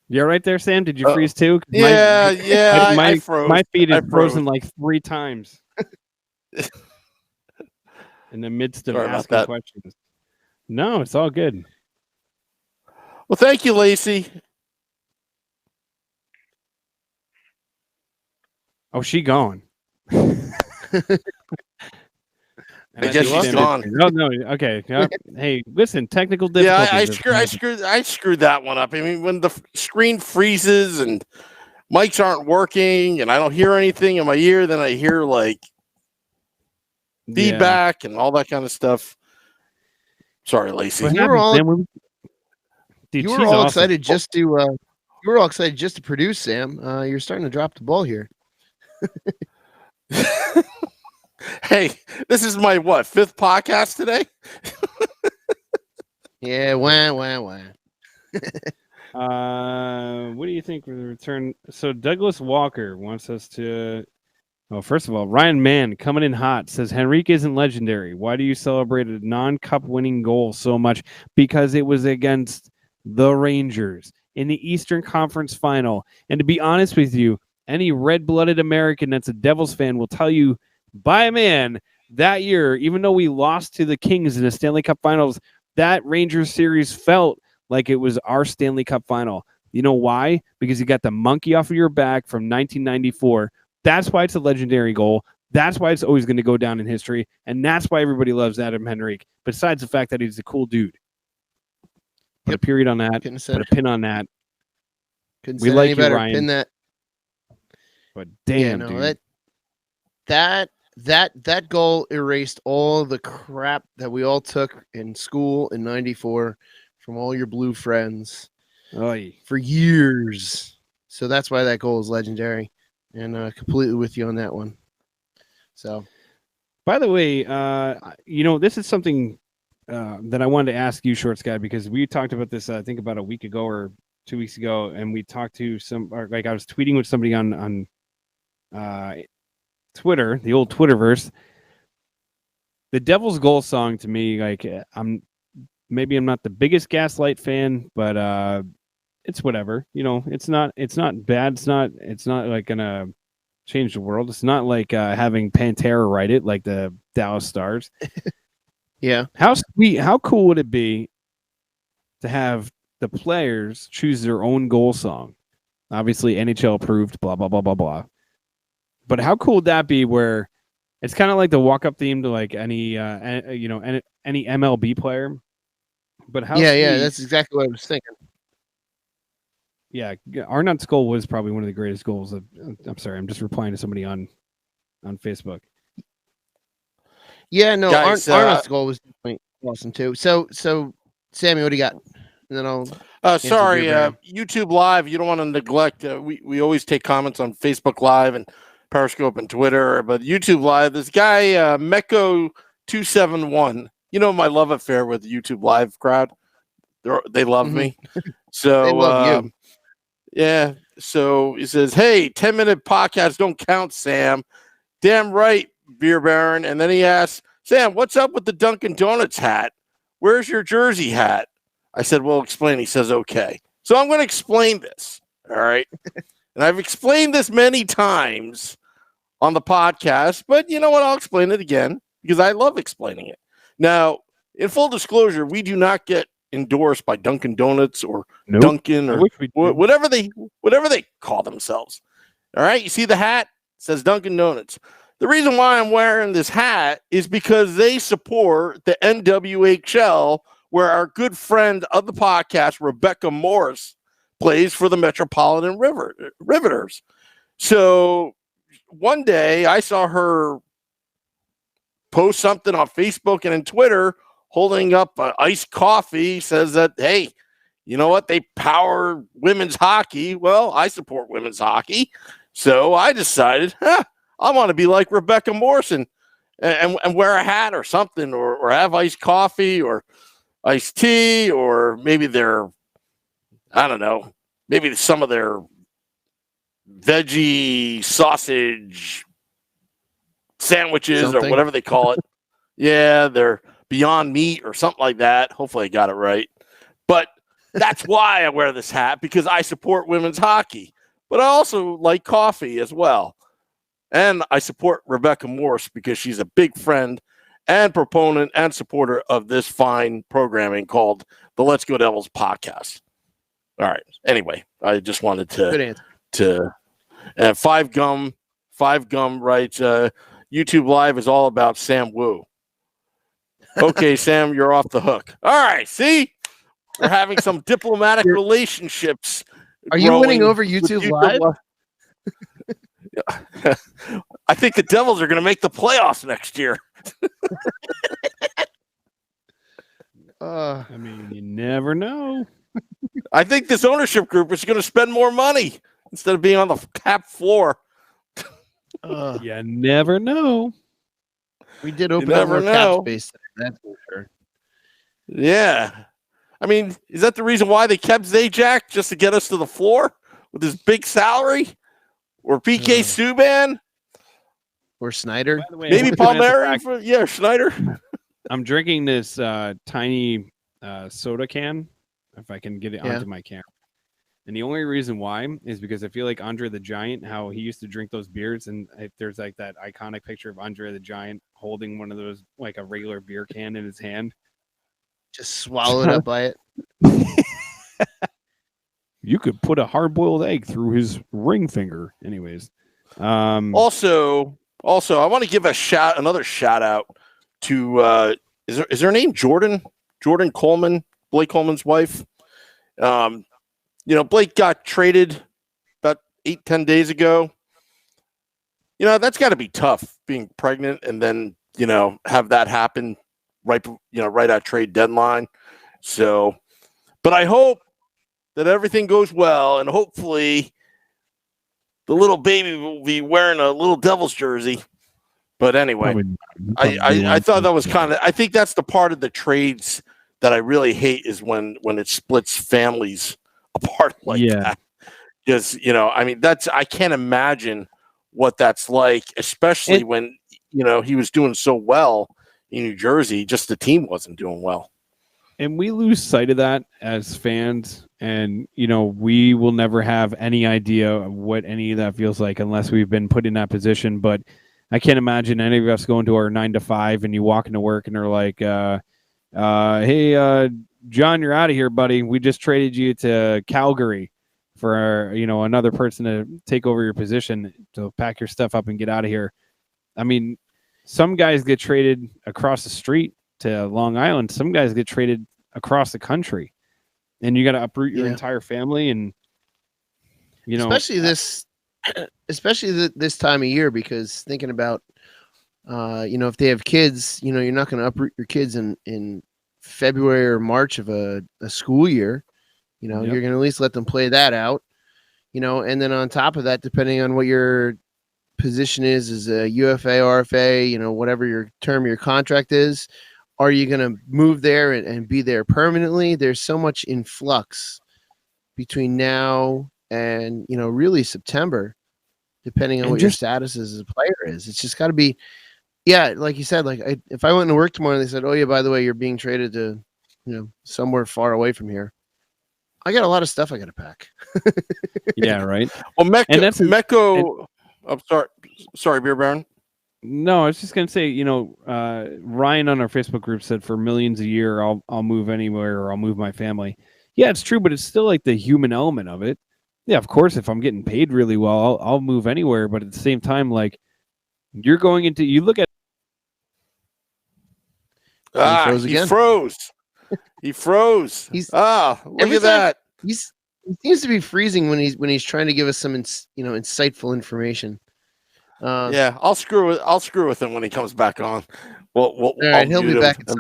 You're right there, Sam. Did you freeze too? I froze. My feet have frozen like 3 times in the midst of asking questions. No, it's all good. Well, thank you, Lacey. Oh, she gone. I guess she's gone. No. Okay. Hey, listen. Technical difficulties. Yeah, I screwed that one up. I mean, when the screen freezes and mics aren't working, and I don't hear anything in my ear, then I hear like feedback and all that kind of stuff. Sorry, Lacey. You were all excited just to. You were all excited just to produce, Sam. You're starting to drop the ball here. Hey, this is my 5th podcast today? Yeah, wah. What do you think for the return? So Douglas Walker wants us to. Well, first of all, Ryan Mann coming in hot says Henrique isn't legendary. Why do you celebrate a non-cup winning goal so much? Because it was against the Rangers in the Eastern Conference Final. And to be honest with you, any red-blooded American that's a Devils fan will tell you, by a man, that year, even though we lost to the Kings in the Stanley Cup Finals, that Rangers series felt like it was our Stanley Cup Final. You know why? Because you got the monkey off of your back from 1994. That's why it's a legendary goal. That's why it's always going to go down in history, and that's why everybody loves Adam Henrique, besides the fact that he's a cool dude. Put a period on that. Put a pin on that. We like you, Ryan. Pin that. But damn, dude. That goal erased all the crap that we all took in school in '94 from all your blue friends for years. So that's why that goal is legendary, and completely with you on that one. So, by the way, this is something that I wanted to ask you, Shorts Guy, because we talked about this, I think about a week ago or 2 weeks ago, and we talked to I was tweeting with somebody on Twitter, the old Twitterverse. The Devils goal song to me, I'm not the biggest Gaslight fan, but it's whatever. It's not bad. It's not like gonna change the world. It's not like having Pantera write it like the Dallas Stars. Yeah. How cool would it be to have the players choose their own goal song? Obviously NHL approved, blah blah blah blah blah. But how cool would that be? Where it's kind of like the walk-up theme to like any MLB player. But how? Yeah, that's exactly what I was thinking. Yeah, Arnott's goal was probably one of the greatest goals. I'm sorry, I'm just replying to somebody on Facebook. Yeah, no, Arnott's goal was definitely awesome too. So, Sammy, what do you got? And then I'll. Sorry, YouTube Live. You don't want to neglect. We always take comments on Facebook Live and Periscope and Twitter, but YouTube Live. This guy Mecco271. You know my love affair with the YouTube Live crowd. They love me. So they love you. Yeah. So he says, "Hey, 10-minute podcasts don't count, Sam." Damn right, Beer Baron. And then he asks, "Sam, what's up with the Dunkin' Donuts hat? Where's your Jersey hat?" I said, "Well, explain." He says, "Okay." So I'm going to explain this. All right. And I've explained this many times on the podcast, but you know what? I'll explain it again because I love explaining it. Now, in full disclosure, we do not get endorsed by Dunkin' Donuts or Nope. Dunkin' I or wish we did. whatever they call themselves. All right, you see the hat? It says Dunkin' Donuts. The reason why I'm wearing this hat is because they support the NWHL, where our good friend of the podcast, Rebecca Morris, plays for the Metropolitan Riveters. So one day I saw her post something on Facebook and on Twitter holding up iced coffee, says that, hey, you know what? They power women's hockey. Well, I support women's hockey. So I decided, I want to be like Rebecca Morrison and wear a hat or something, or have iced coffee or iced tea, or maybe maybe some of their veggie sausage sandwiches or whatever they call it. Yeah, they're Beyond Meat or something like that. Hopefully I got it right. But that's why I wear this hat, because I support women's hockey. But I also like coffee as well. And I support Rebecca Morse because she's a big friend and proponent and supporter of this fine programming called the Let's Go Devils podcast. All right. Anyway, I just wanted to Five Gum writes, YouTube Live is all about Sam Wu. Okay, Sam, you're off the hook. All right, see? We're having some diplomatic relationships. Are you winning over YouTube Live? I think the Devils are going to make the playoffs next year. I mean, you never know. I think this ownership group is going to spend more money instead of being on the cap floor. You never know. We did open up more cap space. That's for sure. Yeah. I mean, is that the reason why they kept Zajac, just to get us to the floor with his big salary? Or PK Subban? Or Snyder? By the way, Maybe Palmieri? Schneider. I'm drinking this tiny soda can, if I can get it onto my camera. And the only reason why is because I feel like Andre the Giant, how he used to drink those beers, and there's like that iconic picture of Andre the Giant holding one of those, like a regular beer can in his hand. Just swallowed up by it. You could put a hard-boiled egg through his ring finger. Anyways. Also, I want to give another shout out to is her name Jordan Coleman, Blake Coleman's wife. Blake got traded about 8-10 days ago. That's got to be tough, being pregnant and then have that happen right at trade deadline. So, but I hope that everything goes well, and hopefully the little baby will be wearing a little Devils jersey. But anyway, I thought that was I think that's the part of the trades that I really hate, is when it splits families apart like that. Because, I can't imagine what that's like, especially when, he was doing so well in New Jersey, just the team wasn't doing well. And we lose sight of that as fans. And, we will never have any idea of what any of that feels like unless we've been put in that position. But I can't imagine any of us going to our 9 to 5 and you walk into work and they're like, hey, John, you're out of here, buddy. We just traded you to Calgary for, another person to take over your position, to pack your stuff up and get out of here. I mean, some guys get traded across the street to Long Island. Some guys get traded across the country, and you got to uproot your entire family. And, especially this time of year, because thinking about, if they have kids, you're not going to uproot your kids in February or March of a school year. You're going to at least let them play that out, and then on top of that, depending on what your position is a UFA, RFA, whatever your contract is, are you going to move there and be there permanently? There's so much in flux between now and, really September, depending on what your status as a player is. It's just got to be, like you said, if I went to work tomorrow and they said, oh yeah, by the way, you're being traded to, somewhere far away from here, I got a lot of stuff I got to pack. Yeah, right. Well, Mecco. I'm sorry, Beer Baron. No, I was just gonna say, Ryan on our Facebook group said for millions a year, I'll move anywhere or I'll move my family. Yeah, it's true, but it's still like the human element of it. Yeah, of course, if I'm getting paid really well, I'll move anywhere. But at the same time, like you look at. He froze again. He froze. Look at that. He seems to be freezing when he's trying to give us some insightful information. Yeah, I'll screw with him when he comes back on. Well, all right, he'll be back. And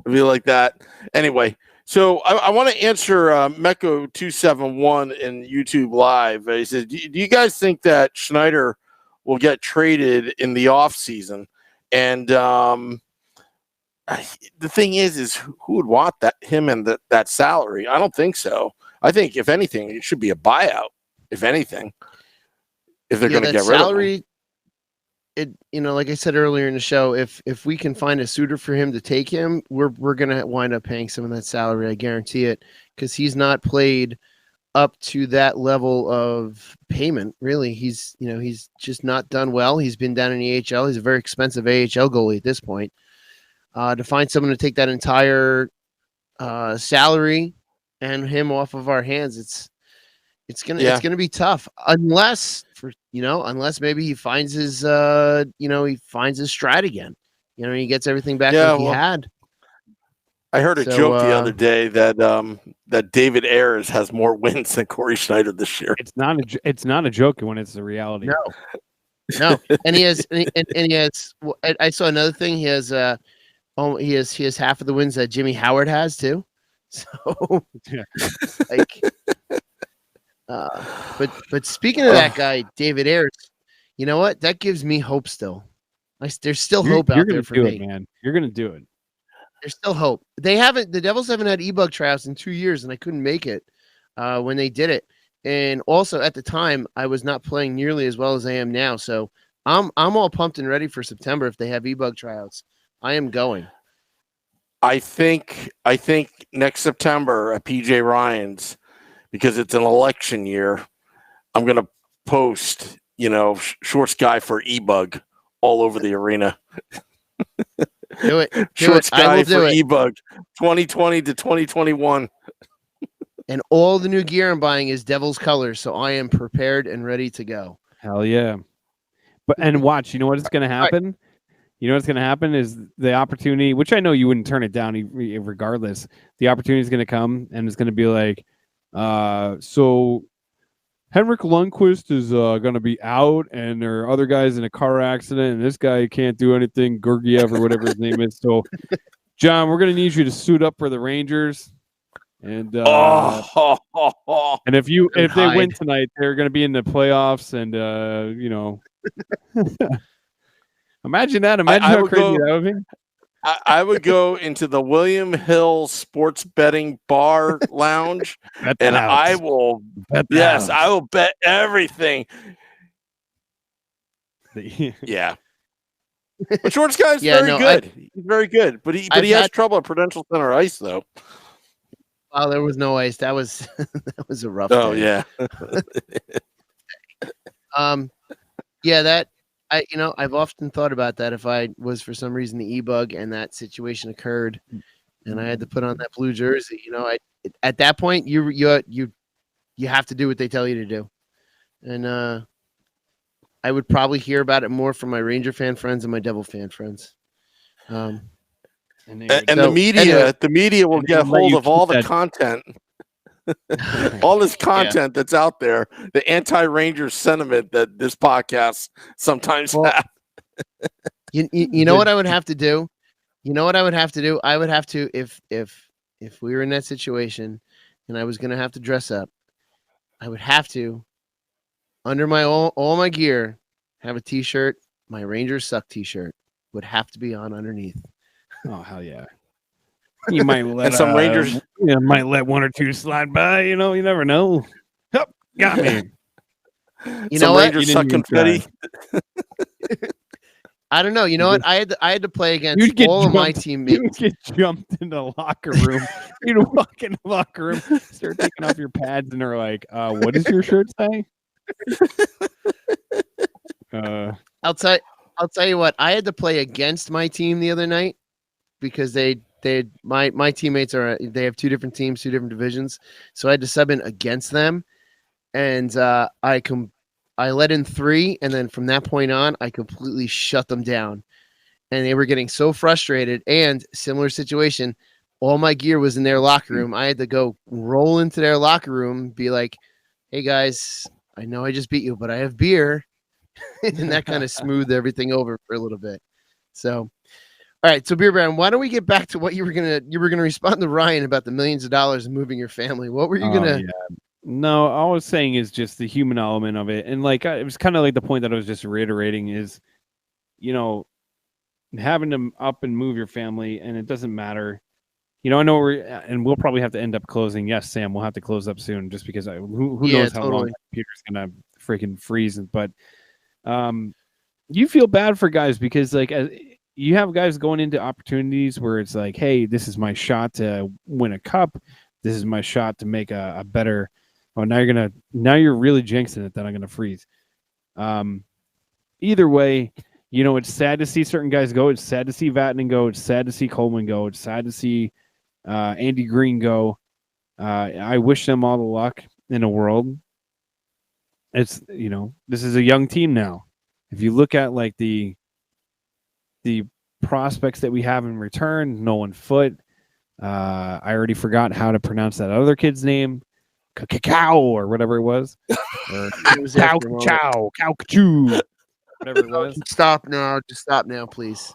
be like that. Anyway, so I want to answer Mecco271 in YouTube Live. He says, "Do you guys think that Schneider will get traded in the off season?" And the thing is who would want him and that salary? I don't think so. I think if anything, it should be a buyout. If anything. If they're going to get salary, rid of him. Like I said earlier in the show, if we can find a suitor for him to take him, we're going to wind up paying some of that salary. I guarantee it, because he's not played up to that level of payment. Really, he's just not done well. He's been down in the AHL. He's a very expensive AHL goalie at this point. To find someone to take that entire salary and him off of our hands, it's gonna be tough unless maybe he finds his stride again. He gets everything back that he had. I heard a joke the other day that David Ayers has more wins than Corey Schneider this year. It's not a joke when it's the reality. No, and he has. I saw another thing. He has he has half of the wins that Jimmy Howard has too. So, but speaking of that guy, David Ayers, you know what? That gives me hope still. There's still hope out there for me. Man. You're going to do it. There's still hope. The Devils haven't had e-bug tryouts in 2 years, and I couldn't make it when they did it. And also at the time, I was not playing nearly as well as I am now. So I'm all pumped and ready for September if they have e-bug tryouts. I am going. I think next September at PJ Ryan's, because it's an election year, I'm going to post, shorts guy for e-bug all over the arena. Do it. Shorts guy for e-bug 2020 to 2021. And all the new gear I'm buying is Devils colors, so I am prepared and ready to go. Hell yeah. And watch, you know what is going to happen? Right. You know what's going to happen is the opportunity, which I know you wouldn't turn it down regardless. The opportunity is going to come, and it's going to be like, so Henrik Lundqvist is going to be out, and there are other guys in a car accident, and this guy can't do anything, Gurgiev or whatever his name is. So, John, we're going to need you to suit up for the Rangers. And and if they win tonight, they're going to be in the playoffs, and imagine that. Imagine how crazy that would be. I would go into the William Hill Sports Betting Bar Lounge, and I will I will bet everything. Yeah. But Shorts guy's very good. He's very good, but he has trouble at Prudential Center Ice though. Oh, there was no ice. That was a rough day. Yeah. I've often thought about that. If I was for some reason the e-bug and that situation occurred, and I had to put on that blue jersey, at that point you have to do what they tell you to do, and I would probably hear about it more from my Ranger fan friends and my Devil fan friends. And the media will get hold of all the content, all this content that's out there, the anti-Rangers sentiment that this podcast sometimes has. You know what I would have to do? I would have to, if we were in that situation and I was going to have to dress up, I would have to, under my all my gear, have a T-shirt. My Rangers suck T-shirt would have to be on underneath. Oh, hell yeah. You might let some Rangers might let one or two slide by, you never know. Oh, got me. You know what? Rangers suck confetti. I don't know. You know what? I had to play against all of my teammates. You get jumped in the locker room. You'd walk in the locker room, start taking off your pads, and they're like, what does your shirt say? I'll tell I'll tell you what. I had to play against my team the other night because my teammates they have two different teams, two different divisions. So I had to sub in against them, and I let in 3, and then from that point on, I completely shut them down. And they were getting so frustrated. And similar situation, all my gear was in their locker room. I had to go roll into their locker room, be like, "Hey guys, I know I just beat you, but I have beer," and that kind of smoothed everything over for a little bit. So, all right. So, Beer Baron, why don't we get back to what you were gonna respond to Ryan about the millions of dollars and moving your family? What were you gonna? Yeah. No, all I was saying is just the human element of it, and like it was kind of like the point that I was just reiterating is, having to up and move your family, and it doesn't matter. I know we'll probably have to end up closing. Yes, Sam, we'll have to close up soon, just because who knows how long the computer's gonna freaking freeze. But you feel bad for guys because you have guys going into opportunities where it's like, hey, this is my shot to win a cup. This is my shot to make a better. Oh, now you're really jinxing it that I'm gonna freeze. Either way. It's sad to see certain guys go. It's sad to see Vatanen go. It's sad to see Coleman go. It's sad to see Andy Green go. I wish them all the luck in the world. It's this is a young team now. If you look at like the prospects that we have in return, Nolan Foote. I already forgot how to pronounce that other kid's name, Cacao or whatever it was, or Cow Choo. Whatever it was. Stop now. Just stop now, please.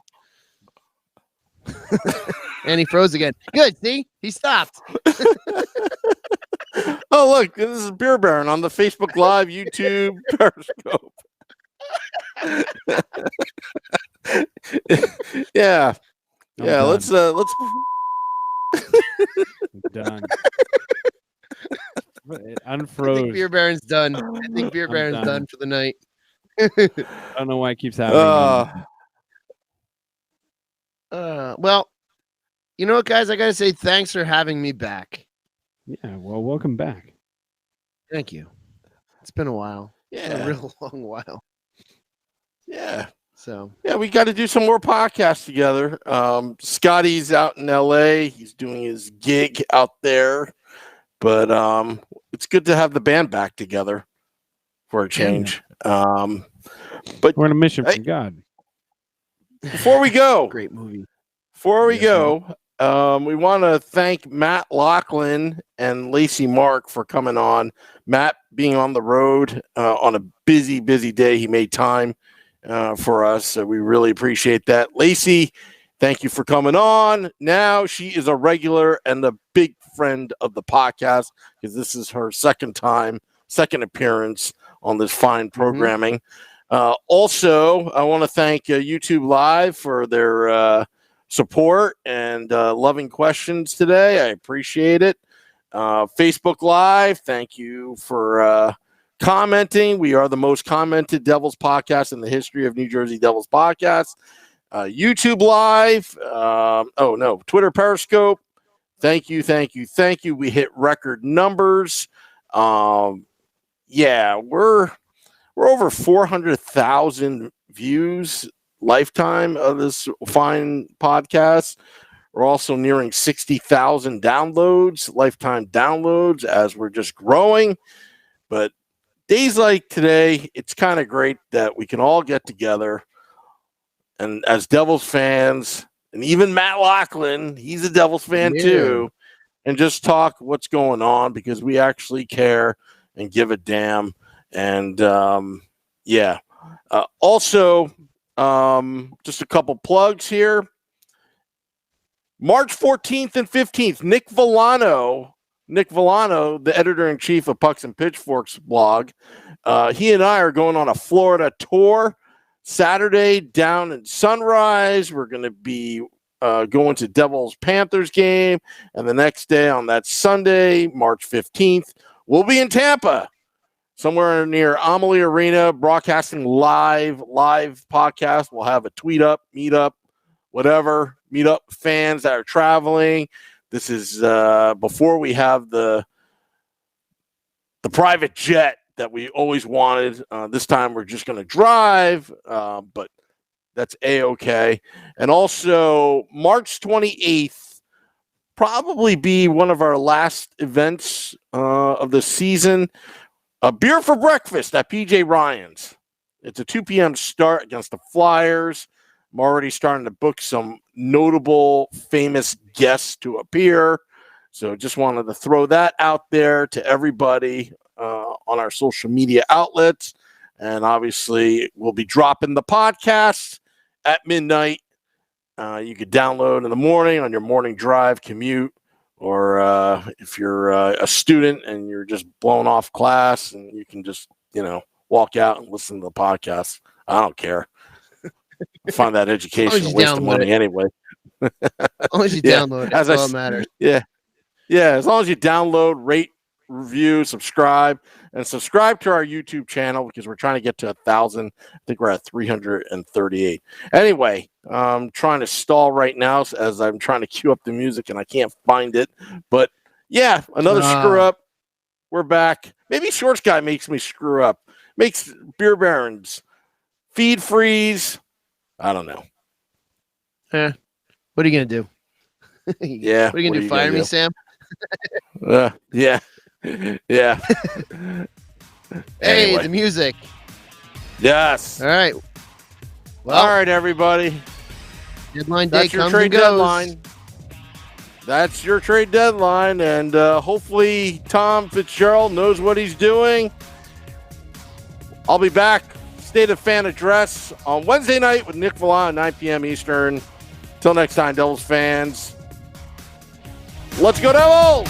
And he froze again. Good. See? He stopped. Oh, look. This is Beer Baron on the Facebook Live, YouTube, Periscope. Yeah. Yeah. Let's. Done. It unfroze. I think Beer Baron's done. I think Beer Baron's done for the night. I don't know why it keeps happening. Well, you know what, guys? I got to say thanks for having me back. Yeah, well, welcome back. Thank you. It's been a while. Yeah. A real long while. Yeah. So. Yeah, we got to do some more podcasts together. Scotty's out in LA. He's doing his gig out there. But it's good to have the band back together for a change. But we're on a mission from God. Before we go, great movie. Before we go, we want to thank Matt Loughlin and Lacey Mark for coming on. Matt being on the road on a busy day, he made time for us, so we really appreciate that. Lacey, thank you for coming on. Now she is a regular and a big friend of the podcast because this is her second appearance on this fine programming. Also, I want to thank YouTube Live for their support and loving questions today. I appreciate it. Facebook Live, thank you for commenting. We are the most commented Devils podcast in the history of New Jersey Devils podcasts. YouTube Live, Twitter, Periscope. Thank you. We hit record numbers. We're over 400,000 views lifetime of this fine podcast. We're also nearing 60,000 lifetime downloads as we're just growing. But days like today, it's kind of great that we can all get together and as Devils fans, and even Matt Loughlin, he's a Devils fan too, and just talk what's going on because we actually care and give a damn. And also, just a couple plugs here. March 14th and 15th, Nick Villano, the editor-in-chief of Pucks and Pitchforks blog, he and I are going on a Florida tour. Saturday down in Sunrise, we're going to be going to Devils-Panthers game, and the next day on that Sunday, March 15th, we'll be in Tampa, somewhere near Amalie Arena, broadcasting live podcast. We'll have a tweet up, meet up, whatever, meet up fans that are traveling. This is before we have the private jet that we always wanted. This time we're just going to drive, but That's A-okay. And also March 28th, probably be one of our last events of the season. A beer for breakfast at PJ Ryan's. It's a 2 p.m. start against the Flyers. I'm already starting to book some notable, famous guests to appear. So just wanted to throw that out there to everybody on our social media outlets. And obviously, we'll be dropping the podcast at midnight. You could download in the morning on your morning drive, commute, or if you're a student and you're just blown off class and you can just, walk out and listen to the podcast. I don't care. I find that education a waste of money anyway. As long as you download it, that's all that matters. Yeah. Yeah, as long as you download, rate, review, subscribe to our YouTube channel because we're trying to get to 1,000. I think we're at 338. Anyway, I'm trying to stall right now as I'm trying to cue up the music and I can't find it. But yeah, another screw up. We're back. Maybe Shorts Guy makes me screw up. Makes Beer Barons feed freeze. I don't know. What are you gonna do? Yeah. What are you gonna do? Fire me, Sam? Yeah. Yeah. Hey, the music. Yes. All right. Well, all right, everybody. Deadline day That's your comes trade and goes. deadline. That's your trade deadline, and hopefully Tom Fitzgerald knows what he's doing. I'll be back, State of Fan Address, on Wednesday night with Nick Villon at 9 p.m. Eastern. Till next time, Devils fans. Let's go, Devils!